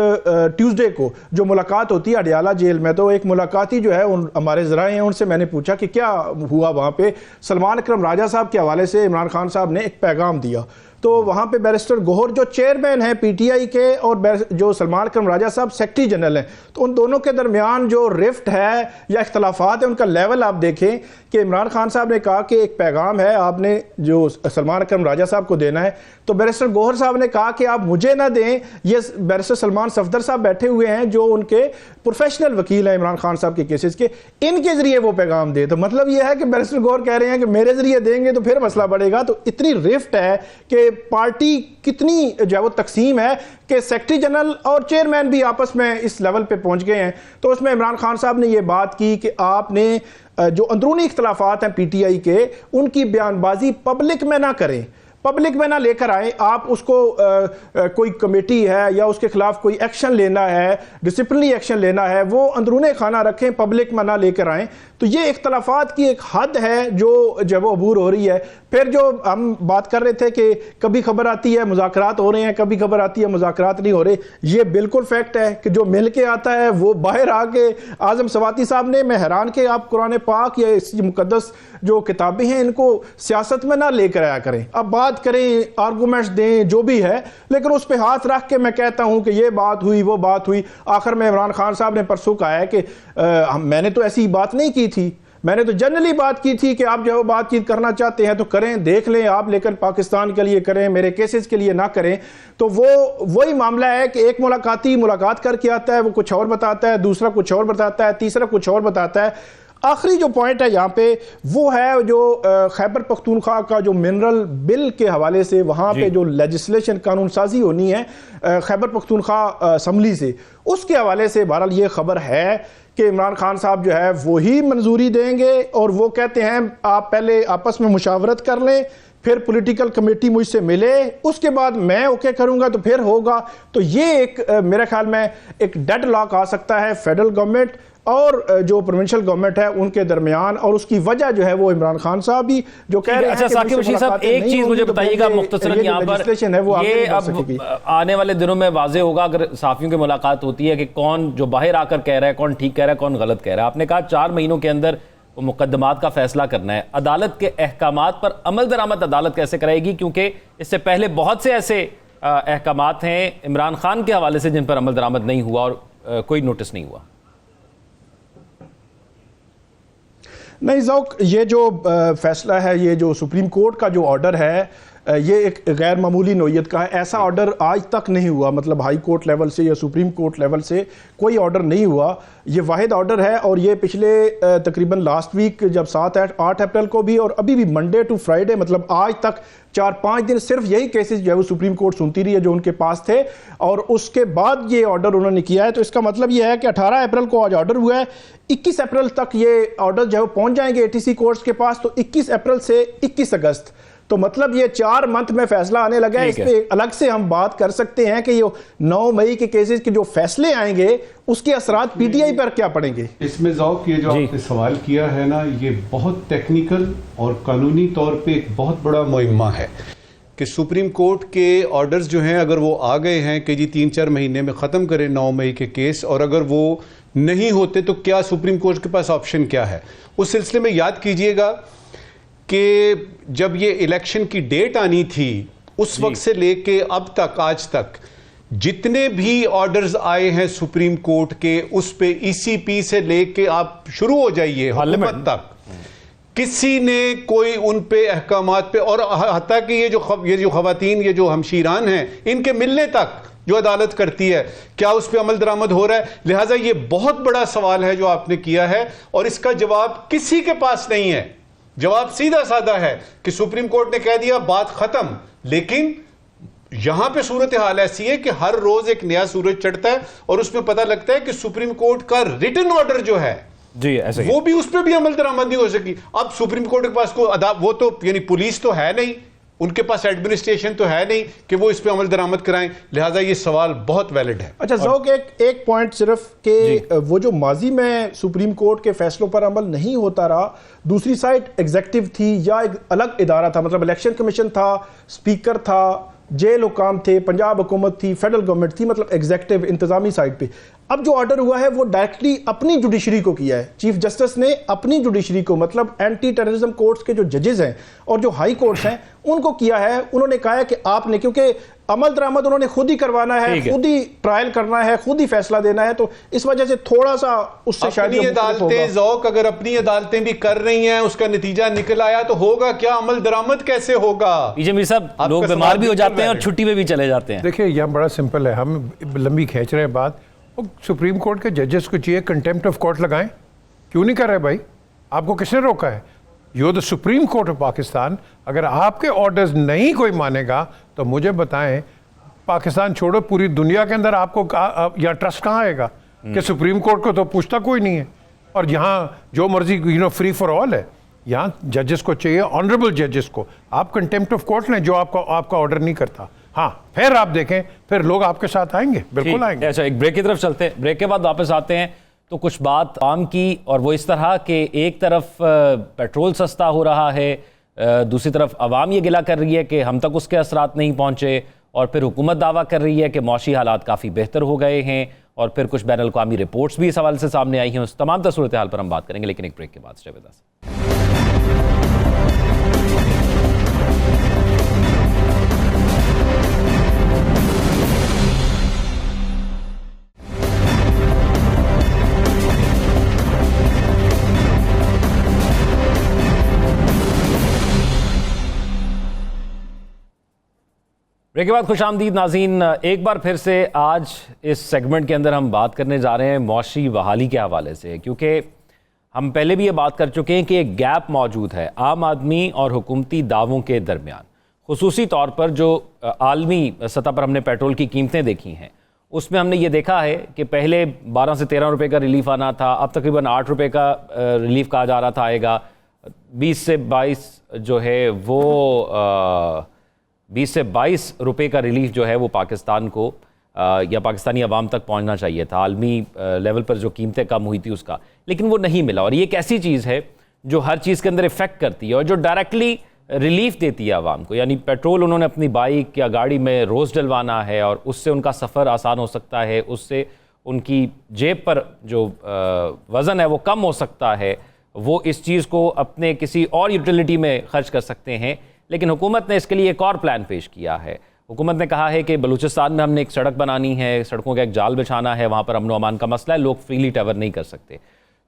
S4: ट्यूसडे को जो मुलाकात होती है अडियाला जेल में, तो एक मुलाकाती जो है हमारे ज़राए हैं, उनसे मैंने पूछा कि क्या हुआ वहाँ पे। सलमान अकरम राजा साहब के हवाले से इमरान खान साहब ने एक पैगाम दिया। तो वहाँ पे बैरिस्टर गोहर जो चेयरमैन हैं PTI के, और जो सलमान अकरम राजा साहब सेक्रेटरी जनरल हैं, तो उन दोनों के दरमियान जो रिफ्ट है या इख्तलाफात है, उनका लेवल आप देखें कि इमरान खान साहब ने कहा कि एक पैगाम है आपने जो सलमान अकरम राजा साहब को देना है, तो बैरिस्टर गोहर साहब ने कहा कि आप मुझे ना दें, ये बैरिस्टर सलमान सफदर साहब बैठे हुए हैं जो उनके प्रोफेशनल वकील हैं इमरान खान साहब के केसेस के, इनके जरिए वो पैगाम दे। तो मतलब ये है कि बैरिस्टर गोहर कह रहे हैं कि मेरे जरिए देंगे तो फिर मसला बढ़ेगा। तो इतनी रिफ्ट है कि पार्टी कितनी जो है वो तकसीम है कि सेक्रेटरी जनरल और चेयरमैन भी आपस में इस लेवल पे पहुंच गए हैं। तो उसमें इमरान खान साहब ने ये बात की कि आपने जो अंदरूनी इख्तलाफात हैं PTI के, उनकी बयानबाजी पब्लिक में ना करें, पब्लिक में ना लेकर आए। आप उसको कोई कमेटी है या उसके खिलाफ कोई एक्शन लेना है, डिसिप्लिनरी एक्शन लेना है, वो अंदरूनी खाना रखें, पब्लिक में ना लेकर आए। तो ये इख्तलाफात की एक हद है जो जब वो अबूर हो रही है। फिर जो हम बात कर रहे थे कि कभी खबर आती है मुज़ाकरात हो रहे हैं, कभी खबर आती है मुज़ाकरात नहीं हो रहे, ये बिल्कुल फैक्ट है कि जो मिल के आता है वो बाहर आके, आज़म सवाती साहब ने, मैं हैरान के आप कुरान पाक या इस मुकद्दस जो किताबें हैं इनको सियासत में ना लेकर आया करें। अब बात करें, आर्गूमेंट्स दें, जो भी है, लेकिन उस पर हाथ रख के मैं कहता हूं कि ये बात हुई, वो बात हुई। आखिर में इमरान खान साहब ने परसों कहा है कि मैंने तो ऐसी बात नहीं की थी, मैंने तो जनरली बात की थी कि आप जो बातचीत करना चाहते हैं तो करें, देख लें आप, लेकिन पाकिस्तान के लिए करें, मेरे केसेस के लिए ना करें। तो वो वही मामला है कि एक मुलाकाती मुलाकात करके आता है, वो कुछ और बताता है, दूसरा कुछ और बताता है, तीसरा कुछ और बताता है। आखिरी जो पॉइंट है यहाँ पे वो है जो खैबर पख्तूनख्वा का जो मिनरल बिल के हवाले से वहाँ पे जो लेजिस्लेशन कानून साजी होनी है खैबर पख्तूनख्वा असम्बली से, उसके हवाले से बहरहाल ये खबर है कि इमरान खान साहब जो है वो ही मंजूरी देंगे, और वो कहते हैं आप पहले आपस में मुशावरत कर लें, फिर पॉलिटिकल कमेटी मुझसे मिले, उसके बाद मैं ओके करूंगा तो फिर होगा। तो ये एक मेरे ख्याल में एक डेड लॉक आ सकता है फेडरल गवर्नमेंट और जो प्रोविंशियल गवर्नमेंट है उनके दरमियान, और उसकी वजह जो है वो इमरान खान साहब भी जो कह रहे हैं।
S1: अच्छा साकिब बशीर साहब, एक चीज मुझे बताइएगा मुख्तसरन यहाँ पर, ये अब आने वाले दिनों में वाजे होगा अगर साफियों की मुलाकात होती है कि कौन जो बाहर आकर कह रहा है, कौन ठीक कह रहा है, कौन गलत कह रहा है। आपने कहा 4 महीनों के अंदर वो मुकदमात का फैसला करना है। अदालत के अहकामात पर अमल दरामद अदालत कैसे कराएगी, क्योंकि इससे पहले बहुत से ऐसे अहकामात हैं इमरान खान के हवाले से जिन पर अमल दरामद नहीं हुआ और कोई नोटिस नहीं हुआ।
S4: नहीं ज़ौक, ये जो फैसला है, ये जो सुप्रीम कोर्ट का जो ऑर्डर है, ये एक गैर मामूली नोयत का है। ऐसा ऑर्डर आज तक नहीं हुआ, मतलब हाई कोर्ट लेवल से या सुप्रीम कोर्ट लेवल से कोई ऑर्डर नहीं हुआ। ये वाहिद ऑर्डर है, और ये पिछले तकरीबन लास्ट वीक जब 7-8 अप्रैल को भी, और अभी भी मंडे टू फ्राइडे, मतलब आज तक 4-5 दिन सिर्फ यही केसेस जो है वो सुप्रीम कोर्ट सुनती रही है जो उनके पास थे, और उसके बाद ये ऑर्डर उन्होंने किया है। तो इसका मतलब ये है कि 18 अप्रैल को आज ऑर्डर हुआ है, 21 अप्रैल तक ये ऑर्डर जो है वो पहुंच जाएंगे ATC कोर्ट्स के पास। तो 21 अप्रैल से 21 अगस्त, तो मतलब ये 4 मंथ में फैसला आने लगा है। इस पे अलग से हम बात कर सकते हैं कि ये 9 मई के केसेस के जो फैसले आएंगे उसके असरात PTI पर क्या पड़ेंगे।
S2: इसमें ज़ौक ये जो आपने सवाल किया है ना, ये बहुत टेक्निकल और कानूनी तौर पे एक बहुत बड़ा मुहिम्मा है कि सुप्रीम कोर्ट के ऑर्डर्स जो हैं अगर वो आ गए हैं कि जी 3-4 महीने में ख़त्म करें 9 मई के केस, और अगर वो नहीं होते तो क्या सुप्रीम कोर्ट के पास ऑप्शन क्या है। उस सिलसिले में याद कीजिएगा कि जब ये इलेक्शन की डेट आनी थी उस वक्त से लेके अब तक, आज तक जितने भी ऑर्डर्स आए हैं सुप्रीम कोर्ट के, उस पे ईसीपी से लेके आप शुरू हो जाइए हुकूमत तक, किसी ने कोई उन पे अहकामात पे, और हत्ता कि ये जो खवातीन, ये जो हमशीरान हैं, इनके मिलने तक जो अदालत करती है, क्या उस पर अमल दरामद हो रहा है? लिहाजा ये बहुत बड़ा सवाल है जो आपने किया है, और इसका जवाब किसी के पास नहीं है। जवाब सीधा साधा है कि सुप्रीम कोर्ट ने कह दिया, बात खत्म। लेकिन यहां पे सूरत हाल ऐसी है कि हर रोज एक नया सूरज चढ़ता है और उसमें पता लगता है कि सुप्रीम कोर्ट का रिटन ऑर्डर जो है
S1: जी ऐसे
S2: वो भी, उस पर भी अमल दरामद नहीं हो सकी। अब सुप्रीम कोर्ट के पास वो तो यानी पुलिस तो है नहीं, उनके पास एडमिनिस्ट्रेशन तो है नहीं कि वो इस पे अमल दरामद कराएं। लिहाजा ये सवाल बहुत वैलिड है।
S4: अच्छा ज़ौक, एक पॉइंट सिर्फ कि वो जो माजी में सुप्रीम कोर्ट के फैसलों पर अमल नहीं होता रहा, दूसरी साइड एग्जेक्टिव थी या एक अलग इदारा था, मतलब इलेक्शन कमीशन था, स्पीकर था, जेल हुकाम थे, पंजाब हुकूमत थी, फेडरल गवर्नमेंट थी, मतलब एग्जेक्टिव इंतजामी साइड पे। अब जो ऑर्डर हुआ है वो डायरेक्टली अपनी जुडिशरी को किया है। चीफ जस्टिस ने अपनी जुडिशरी को, मतलब एंटी टेररिज्म कोर्ट्स के जो जजेस हैं और जो हाई कोर्ट्स हैं, उनको किया है। उन्होंने कहा है कि आपने, क्योंकि अमल दरामद उन्होंने खुद ही करवाना है, खुद ही ट्रायल करना है, खुद ही फैसला देना है, तो इस वजह से थोड़ा सा उससे शायद
S2: अदालतें ज़ौक अगर अपनी अदालतें भी कर रही हैं, उसका नतीजा निकल आया तो होगा क्या? अमल दरामद कैसे होगा?
S1: मीर साहब, लोग बीमार भी हो जाते हैं और छुट्टी में भी चले जाते हैं।
S3: देखिए यह बड़ा सिंपल है, हम लंबी खींच रहे हैं बात। सुप्रीम कोर्ट के जजेस को चाहिए कंटेम्प्ट ऑफ कोर्ट लगाएं। क्यों नहीं कर रहे भाई? आपको किसने रोका है? You the supreme court of Pakistan. अगर आपके ऑर्डर्स नहीं कोई मानेगा तो मुझे बताएं, पाकिस्तान छोड़ो, पूरी दुनिया के अंदर आपको या ट्रस्ट कहाँ आएगा कि सुप्रीम कोर्ट को तो पूछता कोई नहीं है, और यहाँ जो मर्जी फ्री फॉर ऑल है। यहाँ जजेस को चाहिए, ऑनरेबल जजेस को। आप कंटेम्प्ट ऑफ कोर्ट लें जो आपका ऑर्डर नहीं करता। हाँ, फिर आप देखें, फिर लोग आपके साथ आएंगे, बिल्कुल आएंगे।
S1: अच्छा, एक ब्रेक की तरफ चलते हैं, ब्रेक के बाद वापस आते हैं। तो कुछ बात आम की, और वो इस तरह कि एक तरफ पेट्रोल सस्ता हो रहा है, दूसरी तरफ आवाम ये गिला कर रही है कि हम तक उसके असरात नहीं पहुंचे, और फिर हुकूमत दावा कर रही है कि मौशी हालात काफ़ी बेहतर हो गए हैं, और फिर कुछ बैन अल-अक़वामी रिपोर्ट्स भी इस हवाले से सामने आई हैं। उस तमाम सूरत हाल पर हम बात करेंगे, लेकिन एक ब्रेक के बाद। Stay with us. ब्रेक के बाद खुशामदीद नाज़रीन, एक बार फिर से आज इस सेगमेंट के अंदर हम बात करने जा रहे हैं मौशी बहाली के हवाले से, क्योंकि हम पहले भी ये बात कर चुके हैं कि एक गैप मौजूद है आम आदमी और हुकूमती दावों के दरमियान। खुसूसी तौर पर जो आलमी सतह पर हमने पेट्रोल की कीमतें देखी हैं, उसमें हमने ये देखा है कि पहले 12 से 13 रुपये का रिलीफ आना था, अब तकरीबन 8 रुपये का रिलीफ कहा जा रहा था आएगा। 20 से 22 जो है वो 20 से 22 रुपये का रिलीफ जो है वो पाकिस्तान को या पाकिस्तानी अवाम तक पहुंचना चाहिए था। आलमी लेवल पर जो कीमतें कम हुई थी उसका, लेकिन वो नहीं मिला। और ये एक ऐसी चीज़ है जो हर चीज़ के अंदर इफ़ेक्ट करती है और जो डायरेक्टली रिलीफ देती है आवाम को। यानी पेट्रोल उन्होंने अपनी बाइक या गाड़ी में रोज़ डलवाना है और उससे उनका सफ़र आसान हो सकता है, उससे उनकी जेब पर जो वज़न है वो कम हो सकता है, वो इस चीज़ को अपने किसी और यूटिलिटी में खर्च कर सकते हैं। लेकिन हुकूमत ने इसके लिए एक और प्लान पेश किया है। हुकूमत ने कहा है कि बलूचिस्तान में हमने एक सड़क बनानी है, सड़कों का एक जाल बिछाना है, वहाँ पर अमन व अमान का मसला है, लोग फ्रीली ट्रैवल नहीं कर सकते।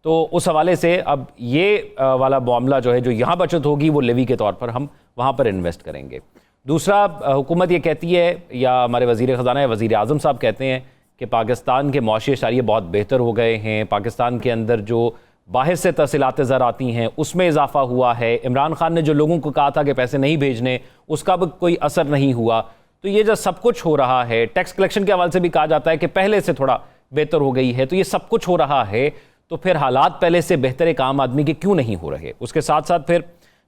S1: तो उस हवाले से अब ये वाला मामला जो है, जो यहाँ बचत होगी वो लेवी के तौर पर हम वहाँ पर इन्वेस्ट करेंगे। दूसरा, हुकूमत ये कहती है, या हमारे वज़ीर ख़ज़ाना वज़ीर आज़म साहब कहते हैं कि पाकिस्तान के मौशी इशारे बहुत बेहतर हो गए हैं। पाकिस्तान के अंदर जो बाहर से तरसीलात ज़र आती हैं उसमें इजाफा हुआ है। इमरान खान ने जो लोगों को कहा था कि पैसे नहीं भेजने, उसका भी कोई असर नहीं हुआ। तो ये जो सब कुछ हो रहा है, टैक्स कलेक्शन के हवाले से भी कहा जाता है कि पहले से थोड़ा बेहतर हो गई है। तो ये सब कुछ हो रहा है, तो फिर हालात पहले से बेहतर एक आम आदमी के क्यों नहीं हो रहे? उसके साथ साथ फिर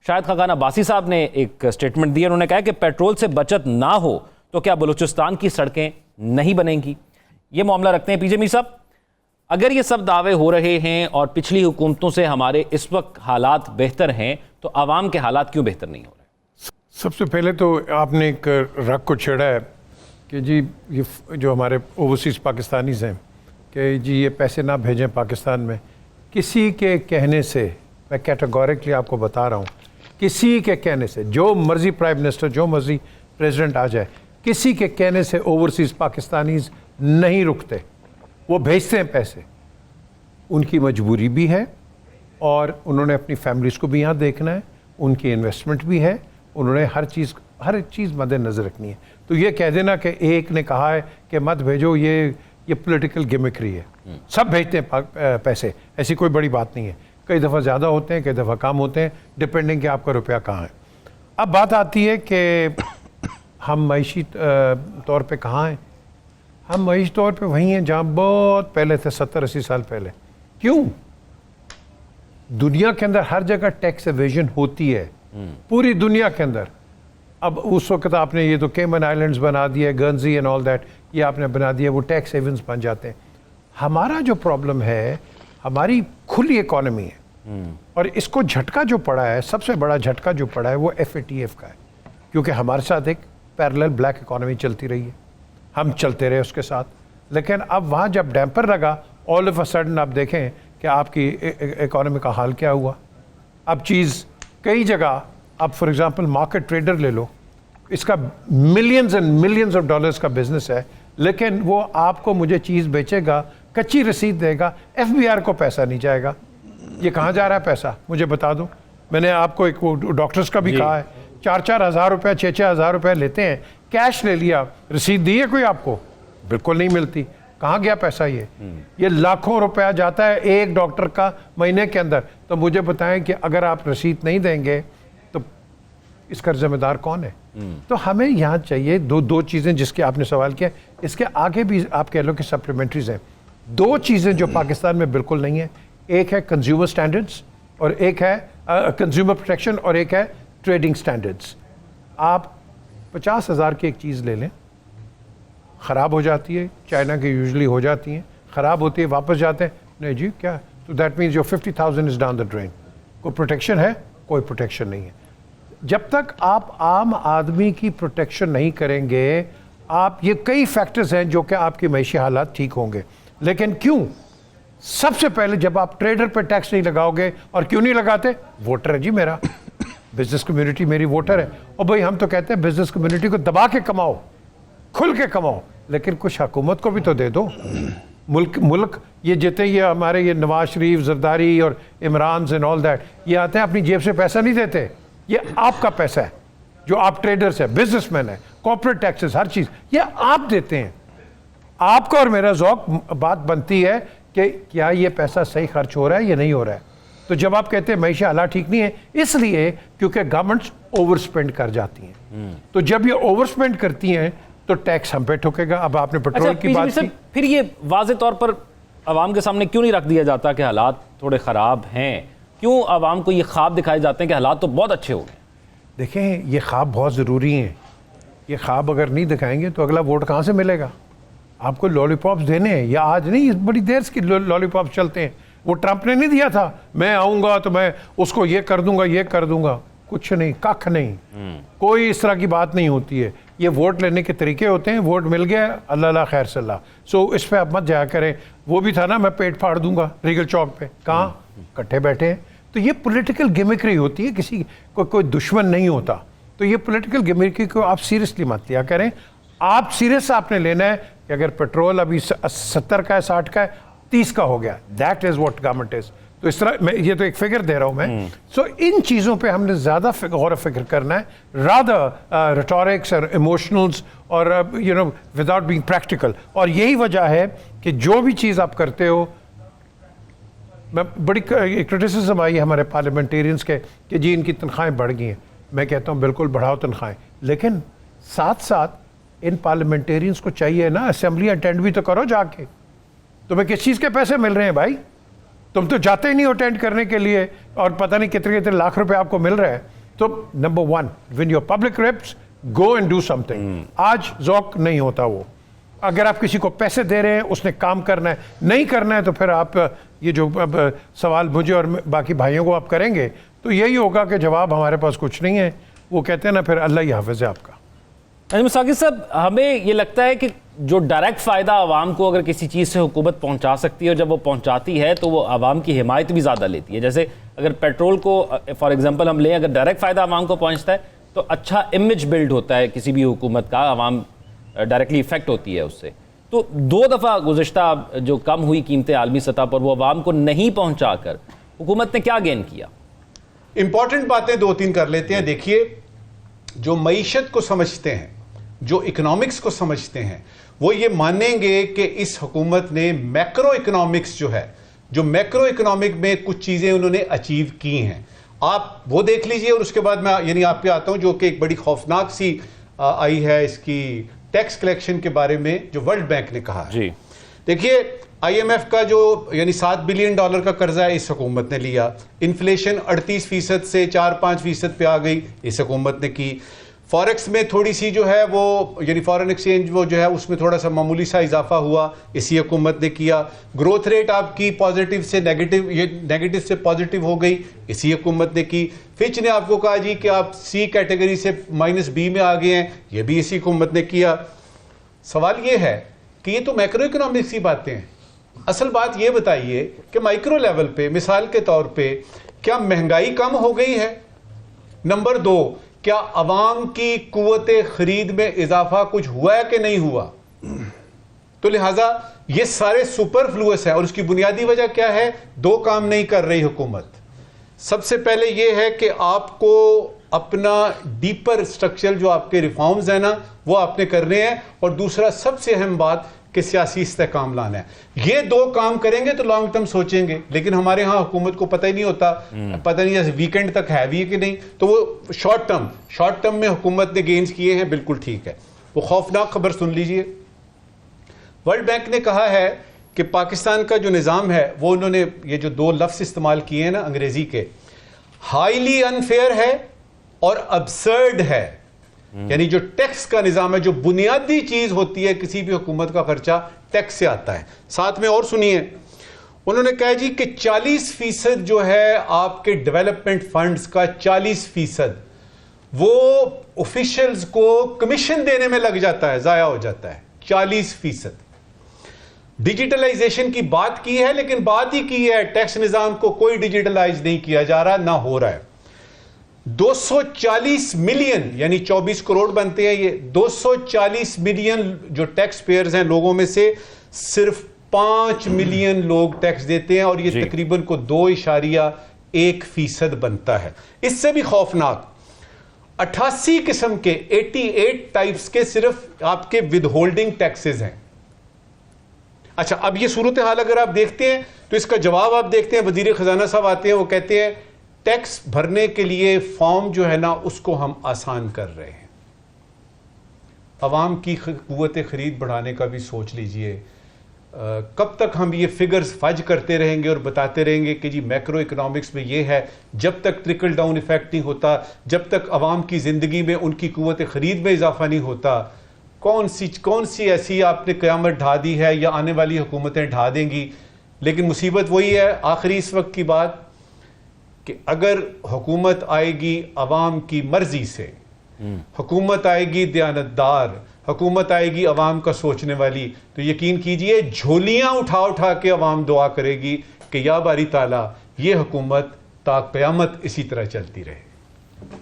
S1: शाहिद खाकान अब्बासी साहब ने एक स्टेटमेंट दिया। उन्होंने कहा कि पेट्रोल से बचत ना हो तो क्या बलूचिस्तान की सड़कें नहीं बनेंगी? ये मामला रखते हैं। पीजे मीर साहब, अगर ये सब दावे हो रहे हैं और पिछली हुकूमतों से हमारे इस वक्त हालात बेहतर हैं, तो आवाम के हालात क्यों बेहतर नहीं हो रहे?
S3: सबसे पहले तो आपने एक रग को छेड़ा है कि जी ये जो हमारे ओवरसीज़ पाकिस्तानीज़ हैं कि जी ये पैसे ना भेजें पाकिस्तान में। किसी के कहने से, मैं कैटेगोरिकली आपको बता रहा हूँ, किसी के कहने से जो मर्ज़ी प्राइम मिनिस्टर, जो मर्ज़ी प्रेसिडेंट आ जाए, किसी के कहने से ओवरसीज़ पाकिस्तानीज नहीं रुकते, वो भेजते हैं पैसे। उनकी मजबूरी भी है और उन्होंने अपनी फैमिलीज़ को भी यहाँ देखना है, उनकी इन्वेस्टमेंट भी है, उन्होंने हर चीज़ मद्देनज़र रखनी है। तो ये कह देना कि एक ने कहा है कि मत भेजो, ये पॉलिटिकल गिमिक्री है। सब भेजते हैं पैसे, ऐसी कोई बड़ी बात नहीं है। कई दफ़ा ज़्यादा होते हैं, कई दफ़ा कम होते हैं, डिपेंडिंग कि आपका रुपया कहाँ है। अब बात आती है कि हम मईशी तौर पे कहाँ हैं। हम मईशी तौर पे वहीं हैं जहाँ बहुत पहले थे, 70-80 साल पहले। क्यों? दुनिया के अंदर हर जगह टैक्स एवेजन होती है, पूरी दुनिया के अंदर। अब उस वक्त आपने ये तो केमन आइलैंड्स बना दिए, गर्नसी एंड ऑल दैट, ये आपने बना दिया, वो टैक्स हेवन्स बन जाते हैं। हमारा जो प्रॉब्लम है, हमारी खुली इकॉनमी है और इसको झटका जो पड़ा है, सबसे बड़ा झटका जो पड़ा है वो FATF का है, क्योंकि हमारे साथ एक पैरेलल ब्लैक इकॉनमी चलती रही है, हम चलते रहे उसके साथ। लेकिन अब वहाँ जब डैम्पर लगा, ऑल ऑफ अ सडन आप देखें कि आपकी इकॉनमी का हाल क्या हुआ। अब चीज़ कई जगह, अब फॉर एग्जांपल मार्केट ट्रेडर ले लो, इसका millions and millions of dollars का बिजनेस है, लेकिन वो आपको मुझे चीज़ बेचेगा, कच्ची रसीद देगा, FBR को पैसा नहीं जाएगा। ये कहाँ जा रहा है पैसा, मुझे बता दो। मैंने आपको एक डॉक्टर्स का भी कहा है, 4-4 हज़ार रुपये, 6-6 हज़ार रुपये लेते हैं, कैश ले लिया, रसीद दी है कोई आपको? बिल्कुल नहीं मिलती। कहाँ गया पैसा? ये लाखों रुपया जाता है एक डॉक्टर का महीने के अंदर। तो मुझे बताएं कि अगर आप रसीद नहीं देंगे तो इसका जिम्मेदार कौन है? तो हमें यहाँ चाहिए दो चीज़ें जिसके आपने सवाल किया, इसके आगे भी आप कह लो कि सप्लीमेंट्रीज हैं। 2 चीज़ें जो पाकिस्तान में बिल्कुल नहीं है, एक है कंज्यूमर स्टैंडर्ड्स और एक है कंज्यूमर प्रोटेक्शन और एक है ट्रेडिंग स्टैंडर्ड्स। आप 50,000 की एक चीज़ ले लें, ख़राब हो जाती है, चाइना की यूजुअली हो जाती हैं, ख़राब होती है, वापस जाते हैं, नहीं जी क्या, तो that means your 50,000 is down the drain. कोई प्रोटेक्शन है? कोई प्रोटेक्शन नहीं है। जब तक आप आम आदमी की प्रोटेक्शन नहीं करेंगे, आप ये कई फैक्टर्स हैं जो कि आपकी मईशी हालात ठीक होंगे, लेकिन क्यों? सबसे पहले जब आप ट्रेडर पे टैक्स नहीं लगाओगे, और क्यों नहीं लगाते? वोटर है जी मेरा, बिजनेस कम्युनिटी मेरी वोटर है। और भाई हम तो कहते हैं बिजनेस कम्युनिटी को दबा के कमाओ, खुल के कमाओ, लेकिन कुछ हुकूमत को भी तो दे दो। मुल्क ये जितने ये हमारे ये नवाज शरीफ, जरदारी और इमरान एंड ऑल दैट, ये आते हैं अपनी जेब से पैसा नहीं देते, ये आपका पैसा है जो आप ट्रेडर्स है, बिजनेसमैन है, कॉर्पोरेट टैक्सेस, हर चीज़ ये आप देते हैं। आपका और मेरा ज़ौक बात बनती है कि क्या ये पैसा सही खर्च हो रहा है या नहीं हो रहा है। तो जब आप कहते हैं मईशी हालात ठीक नहीं है, इसलिए क्योंकि गवर्नमेंट्स ओवर स्पेंड कर जाती हैं। तो जब ये ओवर स्पेंड करती हैं तो टैक्स हम पे ठुकेगा। अब आपने पेट्रोल की बात की,
S1: फिर ये वाज़े तौर पर आवाम के सामने क्यों नहीं रख दिया जाता कि हालात थोड़े ख़राब हैं? क्यों आवाम को ये ख्वाब दिखाए जाते हैं कि हालात तो बहुत अच्छे हो गए?
S3: देखें, ये ख्वाब बहुत ज़रूरी हैं। ये ख्वाब अगर नहीं दिखाएंगे तो अगला वोट कहाँ से मिलेगा? आपको लॉलीपॉप्स देने हैं, या आज नहीं, बड़ी देर से लॉलीपॉप्स चलते हैं। वो ट्रंप ने नहीं दिया था, मैं आऊँगा तो मैं उसको ये कर दूंगा, ये कर दूंगा। कुछ नहीं, कख नहीं, कोई इस तरह की बात नहीं होती है। ये वोट लेने के तरीके होते हैं, वोट मिल गया, अल्लाह खैर सल्ला। सो इस पर आप मत जाया करें। वो भी था ना, मैं पेट फाड़ दूंगा रीगल चौक पे, कहाँ इकट्ठे बैठे हैं। तो ये पॉलिटिकल गिमिक्री होती है, किसी कोई दुश्मन नहीं होता। तो ये पॉलिटिकल गिमिक्री को आप सीरियसली मत लिया करें। आप सीरियस आपने लेना है कि अगर पेट्रोल अभी 70 का है, 60 का है, 30 का हो गया, that is what government is. तो इस तरह मैं ये तो एक फिगर दे रहा हूं मैं। सो इन चीज़ों पे हमने ज़्यादा गौर फिक्र करना है, रादर रिटोरिक्स और इमोशनल्स और you know without being practical. और यही वजह है कि जो भी चीज़ आप करते हो, मैं बड़ी क्रिटिसिज्म आई हमारे पार्लियामेंटेरियंस के कि जी इनकी तनख्वाहें बढ़ गई हैं। मैं कहता हूँ बिल्कुल बढ़ाओ तनख्वाहें, लेकिन साथ साथ इन पार्लियामेंटेरियंस को चाहिए ना, असेंबली अटेंड भी तो करो जाके। तुम्हें किस चीज़ के पैसे मिल रहे हैं भाई? तुम तो जाते ही नहीं अटेंड करने के लिए, और पता नहीं कितने कितने लाख रुपए आपको मिल रहे हैं। तो number 1, when your public reps, go and do something. आज ज़ौक नहीं होता वो। अगर आप किसी को पैसे दे रहे हैं, उसने काम करना है, नहीं करना है, तो फिर आप ये जो अब सवाल मुझे और बाकी भाइयों को आप करेंगे तो यही होगा कि जवाब हमारे पास कुछ नहीं है। वो कहते हैं ना, फिर अल्लाह ही हाफ़िज़ है आपका।
S1: साकिब साहब, हमें ये लगता है कि जो डायरेक्ट फ़ायदा आवाम को अगर किसी चीज़ से हुकूमत पहुंचा सकती है, और जब वो पहुंचाती है तो वो आवाम की हिमायत भी ज़्यादा लेती है। जैसे अगर पेट्रोल को फॉर एग्जांपल हम लें, अगर डायरेक्ट फ़ायदा आवाम को पहुंचता है तो अच्छा इमेज बिल्ड होता है किसी भी हुकूमत का, आवाम डायरेक्टली इफेक्ट होती है उससे। तो 2 दफ़ा गुज़िश्ता जो कम हुई कीमतें आलमी सतह पर वो आवाम को नहीं पहुँचा कर हुकूमत ने क्या गेन किया?
S2: इंपॉर्टेंट बातें 2-3 कर लेते हैं। देखिए, जो मईशत को समझते हैं, जो इकोनॉमिक्स को समझते हैं, वो ये मानेंगे कि इस हुकूमत ने मैक्रो इकोनॉमिक्स जो है, जो मैक्रो इकोनॉमिक में कुछ चीज़ें उन्होंने अचीव की हैं, आप वो देख लीजिए। और उसके बाद मैं यानी आप पे आता हूं, जो कि एक बड़ी खौफनाक सी आई है इसकी टैक्स कलेक्शन के बारे में, जो वर्ल्ड बैंक ने कहा है।
S1: जी
S2: देखिए, IMF का जो यानी $7 बिलियन का कर्जा है, इस हुकूमत ने लिया। इन्फ्लेशन 38% से 4-5% पे आ गई, इस हुकूमत ने की। फॉरेक्स में थोड़ी सी जो है वो यानी फॉरेन एक्सचेंज वो जो है उसमें थोड़ा सा मामूली सा इजाफा हुआ, इसी हुकूमत ने किया। ग्रोथ रेट आपकी पॉजिटिव से नेगेटिव, ये नेगेटिव से पॉजिटिव हो गई, इसी हुकूमत ने की। फिच ने आपको कहा जी कि आप C कैटेगरी से -B में आ गए हैं, ये भी इसी हुकूमत ने किया। सवाल ये है कि ये तो मैक्रो इकोनॉमिक्स की बातें हैं। असल बात ये बताइए कि माइक्रो लेवल पे, मिसाल के तौर पे, क्या महंगाई कम हो गई है? नंबर 2, क्या अवाम की कुव्वत खरीद में इजाफा कुछ हुआ है कि नहीं हुआ? तो लिहाजा ये सारे सुपरफ्लुअस है। और उसकी बुनियादी वजह क्या है? 2 काम नहीं कर रही हुकूमत। सबसे पहले ये है कि आपको अपना डीपर स्ट्रक्चर जो आपके रिफॉर्म्स है ना, वो आपने करने हैं। और दूसरा सबसे अहम बात कि सियासी इस्तेहकाम लाना है। ये 2 काम करेंगे तो लॉन्ग टर्म सोचेंगे, लेकिन हमारे यहाँ हुकूमत को पता ही नहीं होता, पता नहीं जैसे वीकेंड तक है भी है कि नहीं। तो वो शॉर्ट टर्म में हुकूमत ने गेन्स किए हैं, बिल्कुल ठीक है। वो खौफनाक खबर सुन लीजिए। वर्ल्ड बैंक ने कहा है कि पाकिस्तान का जो निज़ाम है, वो उन्होंने ये जो 2 लफ्ज़ इस्तेमाल किए हैं ना अंग्रेजी के, हाईली अनफेयर है और अब्सर्ड है। यानी जो टैक्स का निजाम है, जो बुनियादी चीज होती है किसी भी हुकूमत का खर्चा टैक्स से आता है। साथ में और सुनिए, उन्होंने कहा जी कि 40% जो है आपके डेवलपमेंट फंड्स का 40% वो ऑफिशियल्स को कमीशन देने में लग जाता है, जाया हो जाता है। 40%। डिजिटलाइजेशन की बात की है, लेकिन बात ही की है, टैक्स निजाम को कोई डिजिटलाइज नहीं किया जा रहा, ना हो रहा है। 240 मिलियन यानी 24 करोड़ बनते हैं ये, 240 मिलियन जो टैक्स पेयर्स हैं लोगों में से सिर्फ 5 मिलियन लोग टैक्स देते हैं, और ये तकरीबन को 2.1% बनता है। इससे भी खौफनाक 88 किस्म के 88 टाइप्स के सिर्फ आपके विदहोल्डिंग टैक्सेस हैं। अच्छा, अब ये सूरत हाल अगर आप देखते हैं तो इसका जवाब आप देखते हैं, वजीर खजाना साहब आते हैं, वो कहते हैं टैक्स भरने के लिए फॉर्म जो है ना उसको हम आसान कर रहे हैं। अवाम की कुव्वत खरीद बढ़ाने का भी सोच लीजिए। कब तक हम ये फिगर्स फज करते रहेंगे और बताते रहेंगे कि जी मैक्रो इकोनॉमिक्स में ये है, जब तक ट्रिकल डाउन इफेक्ट नहीं होता, जब तक अवाम की ज़िंदगी में उनकी कुव्वत खरीद में इजाफा नहीं होता। कौन सी ऐसी आपने क़यामत ढा दी है या आने वाली हुकूमतें ढा देंगी? लेकिन मुसीबत वही है आखिरी इस वक्त की बात कि अगर हुकूमत आएगी अवाम की मर्जी से, हुकूमत आएगी दयानतदार, हुकूमत आएगी अवाम का सोचने वाली, तो यकीन कीजिए झोलियां उठा उठा के अवाम दुआ करेगी कि या बारी ताला ये हुकूमत ता क़यामत इसी तरह चलती रहे।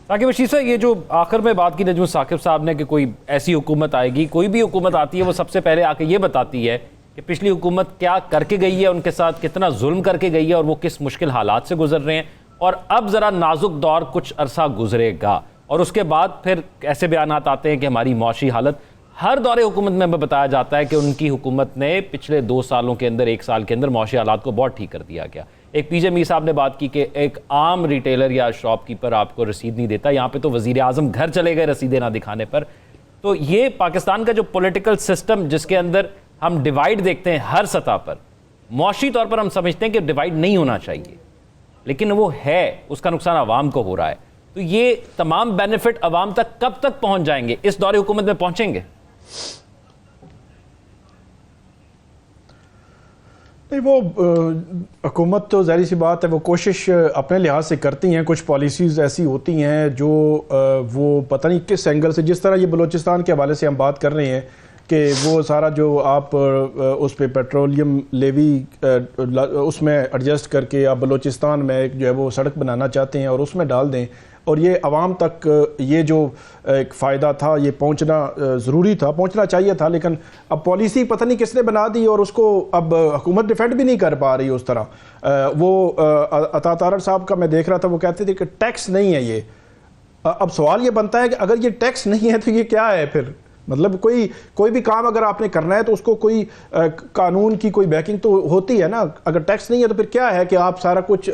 S1: साकिब बशीर साहब, ये जो आखिर में बात की नजम साकिब साहब ने कि कोई ऐसी हुकूमत आएगी, कोई भी हुकूमत आती है वो सबसे पहले आके ये बताती है कि पिछली हुकूमत क्या करके गई है, उनके साथ कितना जुल्म करके गई है और वो किस मुश्किल हालात से गुजर रहे हैं, और अब ज़रा नाजुक दौर कुछ अरसा गुजरेगा। और उसके बाद फिर ऐसे बयान आते हैं कि हमारी मौशी हालत, हर दौरे हुकूमत में हमें बताया जाता है कि उनकी हुकूमत ने पिछले 2 सालों के अंदर, 1 साल के अंदर मौशी हालात को बहुत ठीक कर दिया गया। एक पीजे मीर साहब ने बात की कि एक आम रिटेलर या शॉपकीपर आपको रसीद नहीं देता, यहाँ पे तो वज़ीर आज़म घर चले गए रसीदें ना दिखाने पर। तो ये पाकिस्तान का जो पॉलिटिकल सिस्टम जिसके अंदर हम डिवाइड देखते हैं हर सतह पर, मौशी तौर पर हम समझते हैं कि डिवाइड नहीं होना चाहिए, लेकिन वो है, उसका नुकसान आवाम को हो रहा है। तो ये तमाम बेनिफिट आवाम तक कब तक पहुंच जाएंगे? इस दौरे हुकूमत में पहुंचेंगे?
S4: नहीं, वो हुकूमत तो ज़ाहिर सी बात है वो कोशिश अपने लिहाज से करती हैं। कुछ पॉलिसीज़ ऐसी होती हैं जो वो पता नहीं किस एंगल से, जिस तरह ये बलूचिस्तान के हवाले से हम बात कर रहे हैं, कि वो सारा जो आप उस पे पेट्रोलियम लेवी उसमें एडजस्ट करके आप बलूचिस्तान में एक जो है वो सड़क बनाना चाहते हैं और उसमें डाल दें, और ये आवाम तक ये जो एक फ़ायदा था ये पहुंचना ज़रूरी था, पहुंचना चाहिए था, लेकिन अब पॉलिसी पता नहीं किसने बना दी और उसको अब हुकूमत डिफेंड भी नहीं कर पा रही उस तरह। वो अता तारड़ साहब का मैं देख रहा था, वो कहते थे कि टैक्स नहीं है ये। अब सवाल ये बनता है कि अगर ये टैक्स नहीं है तो ये क्या है फिर? मतलब कोई भी काम अगर आपने करना है तो उसको कोई कानून की कोई बैकिंग तो होती है ना। अगर टैक्स नहीं है तो फिर क्या है कि आप सारा कुछ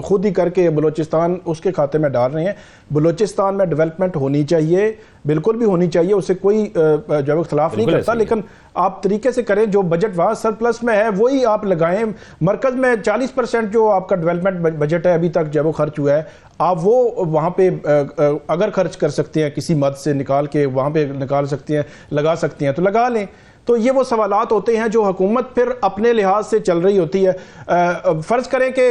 S4: खुद ही करके बलूचिस्तान उसके खाते में डाल रहे हैं। बलूचिस्तान में डेवलपमेंट होनी चाहिए, बिल्कुल भी होनी चाहिए, उससे कोई जो है खिलाफ नहीं करता, लेकिन आप तरीके से करें। जो बजट वहाँ सरप्लस में है वही आप लगाएं। मरकज़ में 40% जो आपका डेवलपमेंट बजट है अभी तक जो वो खर्च हुआ है, आप वो वहाँ पे अगर खर्च कर सकते हैं किसी मद से निकाल के वहाँ पे निकाल सकते हैं, लगा सकते हैं तो लगा लें। तो ये वो सवालात होते हैं जो हुकूमत फिर अपने लिहाज से चल रही होती है। फ़र्ज़ करें कि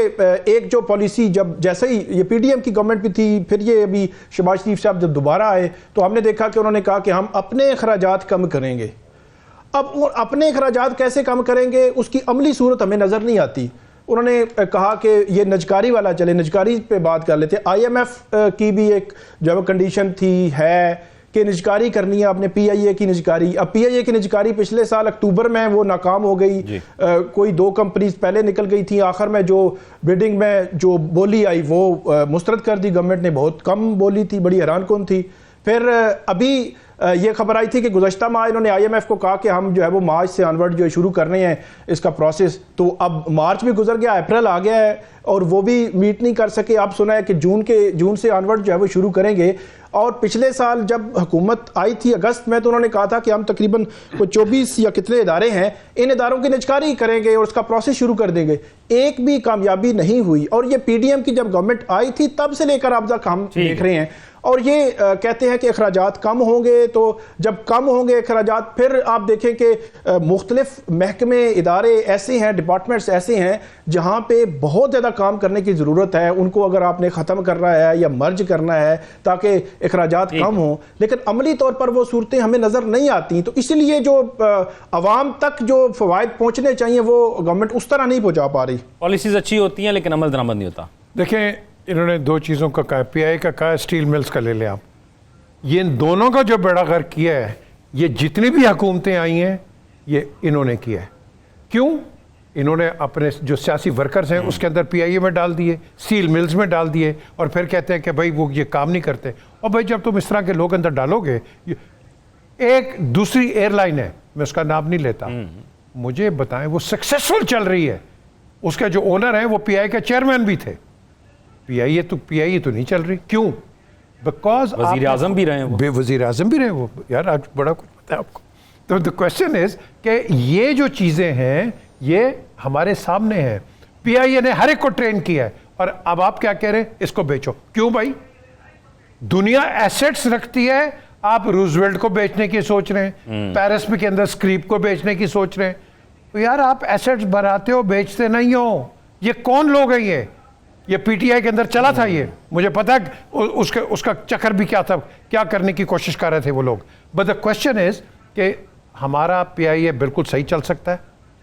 S4: एक जो पॉलिसी जब जैसे ही ये PDM की गवर्नमेंट भी थी, फिर ये अभी शहबाज शरीफ साहब जब दोबारा आए तो हमने देखा कि उन्होंने कहा कि हम अपने अखराजात कम करेंगे। अब अपने अखराजात कैसे कम करेंगे उसकी अमली सूरत हमें नज़र नहीं आती। उन्होंने कहा कि ये नजकारी वाला चले, नजकारी पे बात कर लेते। IMF की भी एक जो कंडीशन थी है कि निजकारी करनी है आपने, PIA की निजकारी। अब PIA की निजकारी पिछले साल अक्टूबर में वो नाकाम हो गई। कोई 2 कंपनीज पहले निकल गई थी, आखिर में जो बिडिंग में जो बोली आई वो मुस्तरद कर दी गवर्नमेंट ने, बहुत कम बोली थी, बड़ी हैरान कौन थी। फिर अभी ये खबर आई थी कि गुज़श्ता माह इन्होंने IMF को कहा कि हम जो है वो मार्च से ऑनवर्ड जो शुरू कर रहे हैं इसका प्रोसेस। तो अब मार्च भी गुजर गया, अप्रैल आ गया है और वो भी मीट नहीं कर सके। अब सुना है कि जून से ऑनवर्ड जो है वो शुरू करेंगे। और पिछले साल जब हुकूमत आई थी अगस्त में तो उन्होंने कहा था कि हम तकरीबन कोई 24 या कितने इदारे हैं, इन इदारों की निजकारी करेंगे और उसका प्रोसेस शुरू कर देंगे। एक भी कामयाबी नहीं हुई। और ये PDM की जब गवर्नमेंट आई थी तब से लेकर अब तक हम देख रहे हैं। और ये कहते हैं कि अखराजात कम होंगे, तो जब कम होंगे अखराजात फिर आप देखें कि मुख्तलिफ महकमे इदारे ऐसे हैं, डिपार्टमेंट्स ऐसे हैं जहाँ पे बहुत ज़्यादा काम करने की ज़रूरत है। उनको अगर आपने ख़त्म करना है या मर्ज करना है ताकि अखराजात कम हों, लेकिन अमली तौर पर वो सूरतें हमें नज़र नहीं आती। तो इसलिए जो आवाम तक जो फ़वाइद पहुँचने चाहिए वो गवर्नमेंट उस तरह नहीं पहुँचा पा रही।
S1: पॉलिसीज़ अच्छी होती हैं लेकिन अमल दरामद नहीं होता।
S3: देखें, इन्होंने 2 चीज़ों का कहा, PIA का कहा, स्टील मिल्स का ले लें आप। ये इन दोनों का जो बेड़ा गर्क किया है, ये जितनी भी हुकूमतें आई हैं ये इन्होंने किया है। क्यों? इन्होंने अपने जो सियासी वर्कर्स हैं उसके अंदर PIA में डाल दिए, स्टील मिल्स में डाल दिए, और फिर कहते हैं कि भाई वो ये काम नहीं करते। और भाई जब तुम इस तरह के लोग अंदर डालोगे, एक दूसरी एयरलाइन है, मैं उसका नाम नहीं लेता, मुझे बताएं वो सक्सेसफुल चल रही है, उसके जो ओनर हैं वो PIA के चेयरमैन भी थे। PIA तो नहीं चल रही। क्यों? बिकॉज
S1: वजीर आजम भी रहे हैं,
S3: वजीर आजम भी रहे वो। यार आज बड़ा कुछ पता है आपको। तो द क्वेश्चन इज कि ये जो चीजें हैं ये हमारे सामने हैं। PIA ने हर एक को ट्रेन किया है और अब आप क्या कह रहे हैं? इसको बेचो। क्यों भाई? दुनिया एसेट्स रखती है, आप रूजवेल्ट को बेचने की सोच रहे हैं, पेरिस के अंदर स्क्रीप को बेचने की सोच रहे हैं। तो यार आप एसेट्स बनाते हो, बेचते नहीं हो। ये कौन लोग हैं? ये PTI के अंदर चला था ये, मुझे पता है उसका चक्कर भी क्या था, क्या करने की कोशिश कर रहे थे वो लोग। बट द क्वेश्चन इज कि हमारा PIA बिल्कुल सही चल सकता है,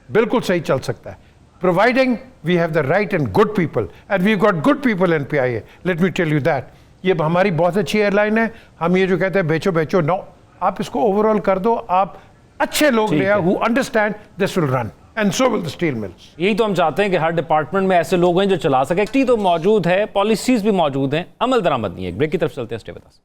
S3: बिल्कुल सही चल सकता है, providing we have the right and good people, and we got good people in PIA, let me tell you that. ये हमारी बहुत अच्छी एयरलाइन है। हम ये जो कहते हैं बेचो बेचो, नो, आप इसको ओवरऑल कर दो। आप अच्छे लोग ले आओ who understand this will run, and so will the steel mills.
S1: यही तो हम चाहते हैं कि हर डिपार्टमेंट में ऐसे लोग हैं जो चला सके। एक्टी तो मौजूद है, पॉलिसीज भी मौजूद हैं, अमल दरामद नहीं है। ब्रेक की तरफ चलते हैं, स्टे विद अस।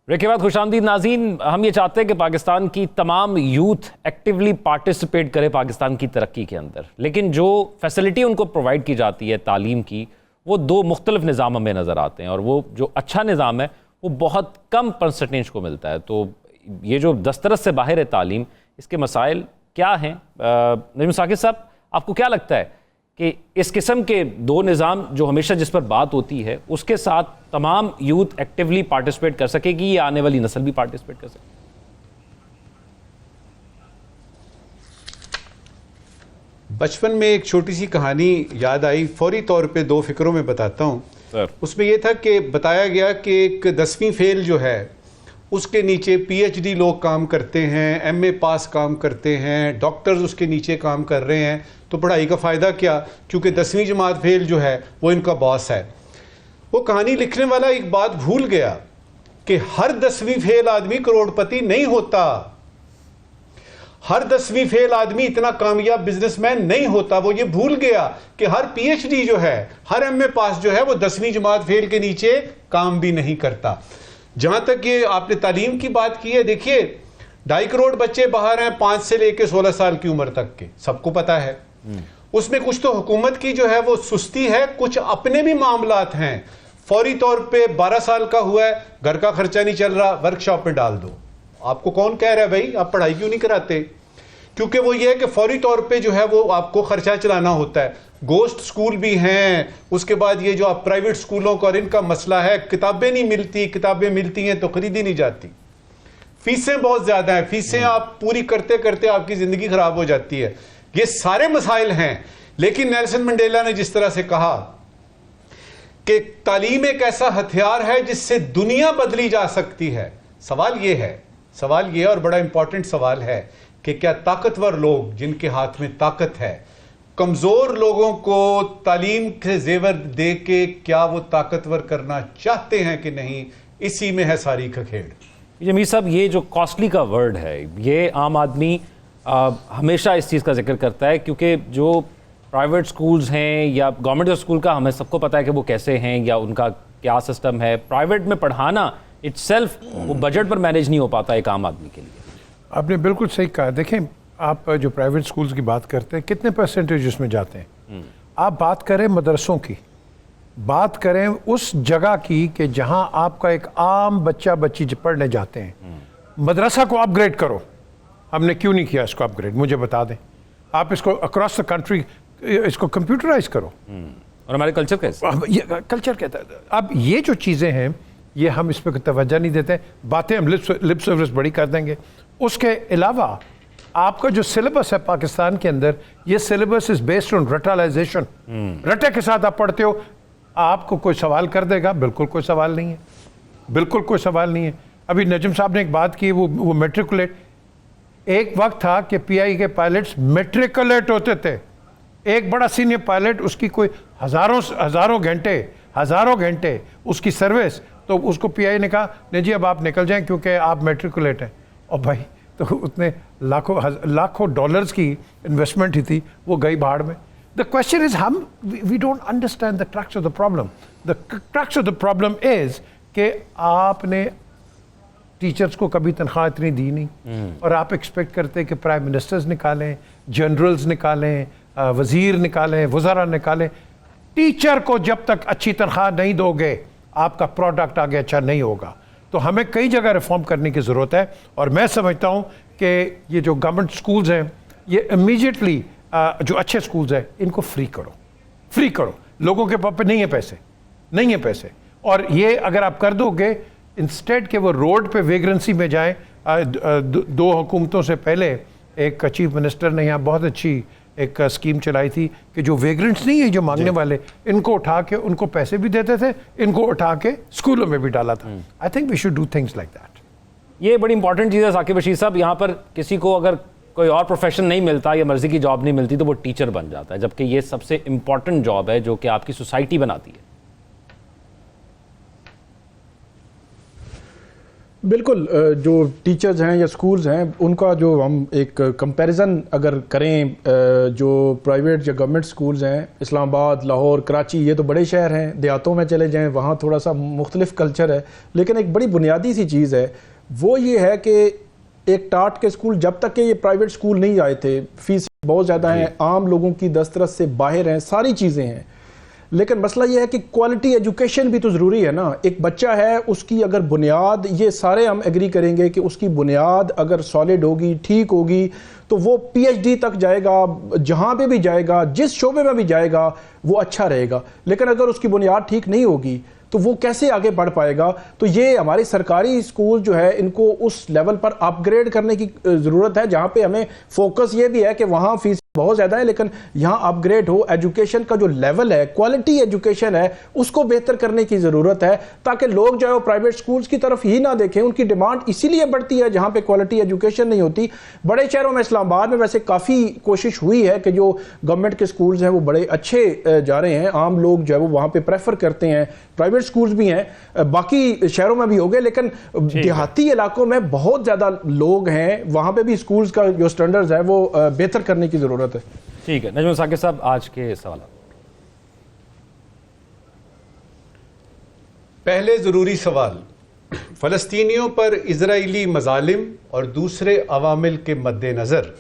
S1: ब्रेक के बाद खुशामदीद नाज़रीन। हम ये चाहते हैं कि पाकिस्तान की तमाम यूथ एक्टिवली पार्टिसिपेट करे पाकिस्तान की तरक्की के अंदर, लेकिन जो फैसिलिटी उनको प्रोवाइड की जाती है तालीम की, वो 2 मुख्तलिफ निज़ाम हमें नज़र आते हैं, और वो जो अच्छा निज़ाम है वो बहुत कम परसेंटेज को मिलता है। तो ये जो दस्तरस से बाहर है तालीम, इसके मसाइल क्या हैं? नजम साकिब साहब, आपको क्या लगता है कि इस किस्म के दो निज़ाम जो हमेशा जिस पर बात होती है उसके साथ तमाम यूथ एक्टिवली पार्टिसिपेट कर सकेगी या आने वाली नस्ल भी पार्टिसिपेट कर सकेगी?
S2: बचपन में एक छोटी सी कहानी याद आई, फौरी तौर पे दो फिक्रों में बताता हूँ। उसमें यह था कि बताया गया कि एक 10वीं फेल जो है उसके नीचे पीएचडी लोग काम करते हैं, एमए पास काम करते हैं, डॉक्टर्स उसके नीचे काम कर रहे हैं। तो पढ़ाई का फ़ायदा क्या, क्योंकि 10वीं जमात फेल जो है वो इनका बॉस है। वो कहानी लिखने वाला एक बात भूल गया कि हर 10वीं फेल आदमी करोड़पति नहीं होता, हर 10वीं फेल आदमी इतना कामयाब बिजनेसमैन नहीं होता। वो ये भूल गया कि हर पीएचडी जो है, हर एमए पास जो है वो 10वीं जमात फेल के नीचे काम भी नहीं करता। जहां तक ये आपने तालीम की बात की है, देखिए 2.5 करोड़ बच्चे बाहर हैं 5 से लेकर 16 साल की उम्र तक के, सबको पता है। उसमें कुछ तो हुकूमत की जो है वो सुस्ती है, कुछ अपने भी मामलात हैं। फौरी तौर पे 12 साल का हुआ है, घर का खर्चा नहीं चल रहा, वर्कशॉप में डाल दो। आपको कौन कह रहा है भाई आप पढ़ाई क्यों नहीं कराते? क्योंकि वो ये है कि फौरी तौर पे जो है वो आपको खर्चा चलाना होता है। गोस्ट स्कूल भी हैं, उसके बाद ये जो आप प्राइवेट स्कूलों का और इनका मसला है, किताबें नहीं मिलती, किताबें मिलती हैं तो खरीदी नहीं जाती, फीसें बहुत ज्यादा हैं, फीसें आप पूरी करते करते आपकी जिंदगी खराब हो जाती है। ये सारे मसाइल हैं। लेकिन नेल्सन मंडेला ने जिस तरह से कहा कि तालीम एक ऐसा हथियार है जिससे दुनिया बदली जा सकती है। सवाल ये और बड़ा इंपॉर्टेंट सवाल है कि क्या ताकतवर लोग जिनके हाथ में ताकत है, कमजोर लोगों को तालीम के जेवर दे के क्या वो ताकतवर करना चाहते हैं कि नहीं? इसी में है सारी खखेड़।
S1: जमीर साहब, ये जो कॉस्टली का वर्ड है, ये आम आदमी हमेशा इस चीज़ का जिक्र करता है, क्योंकि जो प्राइवेट स्कूल्स हैं या गवर्नमेंट स्कूल का हमें सबको पता है कि वो कैसे हैं या उनका क्या सिस्टम है। प्राइवेट में पढ़ाना इटसेल्फ वो बजट पर मैनेज नहीं हो पाता एक आम आदमी के लिए।
S3: आपने बिल्कुल सही कहा। देखें, आप जो प्राइवेट स्कूल्स की बात करते हैं, कितने परसेंटेज उसमें जाते हैं? आप बात करें मदरसों की, बात करें उस जगह की कि जहां आपका एक आम बच्ची पढ़ने जाते हैं। मदरसा को अपग्रेड करो। हमने क्यों नहीं किया इसको अपग्रेड, मुझे बता दें। आप इसको अक्रॉस द कंट्री इसको कंप्यूटराइज करो।
S1: और हमारे कल्चर कैसे,
S3: कल्चर कहता है। अब ये जो चीज़ें हैं ये हम इस पर तवज्जो नहीं देते। बातें हम लिप सर्विस बड़ी कर देंगे। उसके अलावा आपका जो सिलेबस है पाकिस्तान के अंदर, ये सिलेबस इज बेस्ड ऑन रटालाइजेशन। रटे के साथ आप पढ़ते हो, आपको कोई सवाल कर देगा? बिल्कुल कोई सवाल नहीं है, बिल्कुल कोई सवाल नहीं है। अभी नजम साहब ने एक बात की, वो मेट्रिकुलेट। एक वक्त था कि पीआई के पायलट्स मेट्रिकुलेट होते थे। एक बड़ा सीनियर पायलट, उसकी कोई हजारों घंटे उसकी सर्विस, तो उसको पीआई ने कहा नहीं जी अब आप निकल जाएं क्योंकि आप मेट्रिकुलेट हैं। और भाई तो उसने लाखों डॉलर्स की इन्वेस्टमेंट ही थी, वो गई भाड़ में। द क्वेश्चन इज हम we don't understand the crux of the problem. The crux of the problem is कि आपने टीचर्स को कभी तनख्वाह इतनी दी नहीं और आप एक्सपेक्ट करते हैं कि प्राइम मिनिस्टर्स निकालें, जनरल्स निकालें, वजीर निकालें, वज़रा निकालें। टीचर को जब तक अच्छी तनख्वाह नहीं दोगे आपका प्रोडक्ट आगे अच्छा नहीं होगा। तो हमें कई जगह रिफॉर्म करने की ज़रूरत है। और मैं समझता हूँ कि ये जो गवर्नमेंट स्कूल्स हैं, ये इमीडिएटली जो अच्छे स्कूल्स हैं इनको फ्री करो। लोगों के पास नहीं है पैसे। और ये अगर आप कर दोगे, इंस्टेड के वो रोड पे वेग्रेंसी में जाएं। दो हुकूमतों से पहले एक चीफ मिनिस्टर ने यहाँ बहुत अच्छी एक स्कीम चलाई थी कि जो वेग्रेंट्स नहीं है, जो मांगने वाले, इनको उठा के उनको पैसे भी देते थे, इनको उठा के स्कूलों में भी डाला था। I think we should do things like that.
S1: ये बड़ी इंपॉर्टेंट चीज़ है साकिब बशीर साहब। यहाँ पर किसी को अगर कोई और प्रोफेशन नहीं मिलता या मर्जी की जॉब नहीं मिलती तो वो टीचर बन जाता है, जबकि ये सबसे इंपॉर्टेंट जॉब है जो कि आपकी सोसाइटी बनाती है।
S4: बिल्कुल, जो टीचर्स हैं या स्कूल्स हैं उनका जो हम एक कंपैरिजन अगर करें, जो प्राइवेट या गवर्नमेंट स्कूल्स हैं, इस्लामाबाद, लाहौर, कराची, ये तो बड़े शहर हैं। देहातों में चले जाएं, वहाँ थोड़ा सा मुख्तलिफ कल्चर है। लेकिन एक बड़ी बुनियादी सी चीज़ है, वो ये है कि एक टाट के स्कूल, जब तक के ये प्राइवेट स्कूल नहीं आए थे, फीस बहुत ज़्यादा है, आम लोगों की दस्तरस से बाहर हैं, सारी चीज़ें हैं। लेकिन मसला ये है कि क्वालिटी एजुकेशन भी तो ज़रूरी है ना। एक बच्चा है, उसकी अगर बुनियाद, ये सारे हम एग्री करेंगे कि उसकी बुनियाद अगर सॉलिड होगी, ठीक होगी, तो वो पीएचडी तक जाएगा, जहाँ पे भी जाएगा, जिस शोबे में भी जाएगा, वो अच्छा रहेगा। लेकिन अगर उसकी बुनियाद ठीक नहीं होगी तो वो कैसे आगे बढ़ पाएगा? तो ये हमारी सरकारी स्कूल जो है, इनको उस लेवल पर अपग्रेड करने की ज़रूरत है, जहाँ पे हमें फोकस ये भी है कि वहाँ फीस बहुत ज़्यादा है, लेकिन यहाँ अपग्रेड हो, एजुकेशन का जो लेवल है, क्वालिटी एजुकेशन है, उसको बेहतर करने की ज़रूरत है, ताकि लोग जो है वो प्राइवेट स्कूल्स की तरफ ही ना देखें। उनकी डिमांड इसीलिए बढ़ती है जहाँ पे क्वालिटी एजुकेशन नहीं होती। बड़े शहरों में, इस्लामाबाद में वैसे काफ़ी कोशिश हुई है कि जो गवर्नमेंट के स्कूल्स हैं वो बड़े अच्छे जा रहे हैं, आम लोग जो है वो वहाँ पर प्रेफर करते हैं, प्राइवेट स्कूल्स भी हैं, बाकी शहरों में भी हो गए, लेकिन देहाती इलाकों में बहुत ज़्यादा लोग हैं, वहाँ पे भी स्कूल्स का जो स्टैंडर्ड्स है वो बेहतर करने की ज़रूरत है।
S1: ठीक है नजमुल साकिब साहब, आज के सवाल।
S2: पहले ज़रूरी सवाल, फ़लस्तीनियों पर इजरायली मज़ालिम और दूसरे अवामिल के मद्देनज़र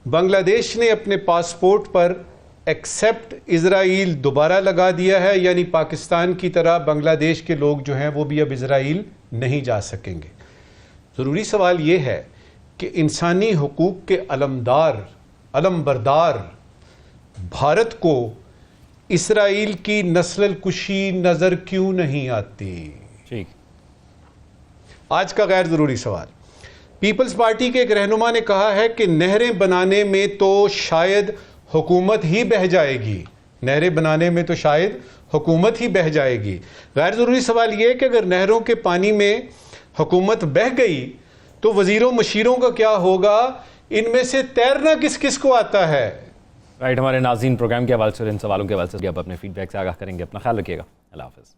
S2: बांग्लादेश ने अपने पासपोर्ट पर एक्सेप्ट इजराइल दोबारा लगा दिया है, यानी पाकिस्तान की तरह बांग्लादेश के लोग जो हैं वो भी अब इजराइल नहीं जा सकेंगे। ज़रूरी सवाल ये है कि इंसानी हुकूक के अलमबरदार भारत को इसराइल की नस्ल कुशी नज़र क्यों नहीं आती?
S1: ठीक।
S2: आज का गैर ज़रूरी सवाल, पीपल्स पार्टी के एक रहनुमा ने कहा है कि नहरें बनाने में तो शायद हुकूमत ही बह जाएगी, नहरें बनाने में तो शायद हुकूमत ही बह जाएगी। गैर ज़रूरी सवाल ये है कि अगर नहरों के पानी में हुकूमत बह गई तो वज़ीरों मशीरों का क्या होगा? इनमें से तैरना किस किस को आता है?
S1: राइट, हमारे नाज़रीन प्रोग्राम के हवाले से और इन सवालों के हवाले से आप अपने फीडबैक से आगाह करेंगे। अपना ख्याल रखिएगा। अल्लाह हाफ़िज़।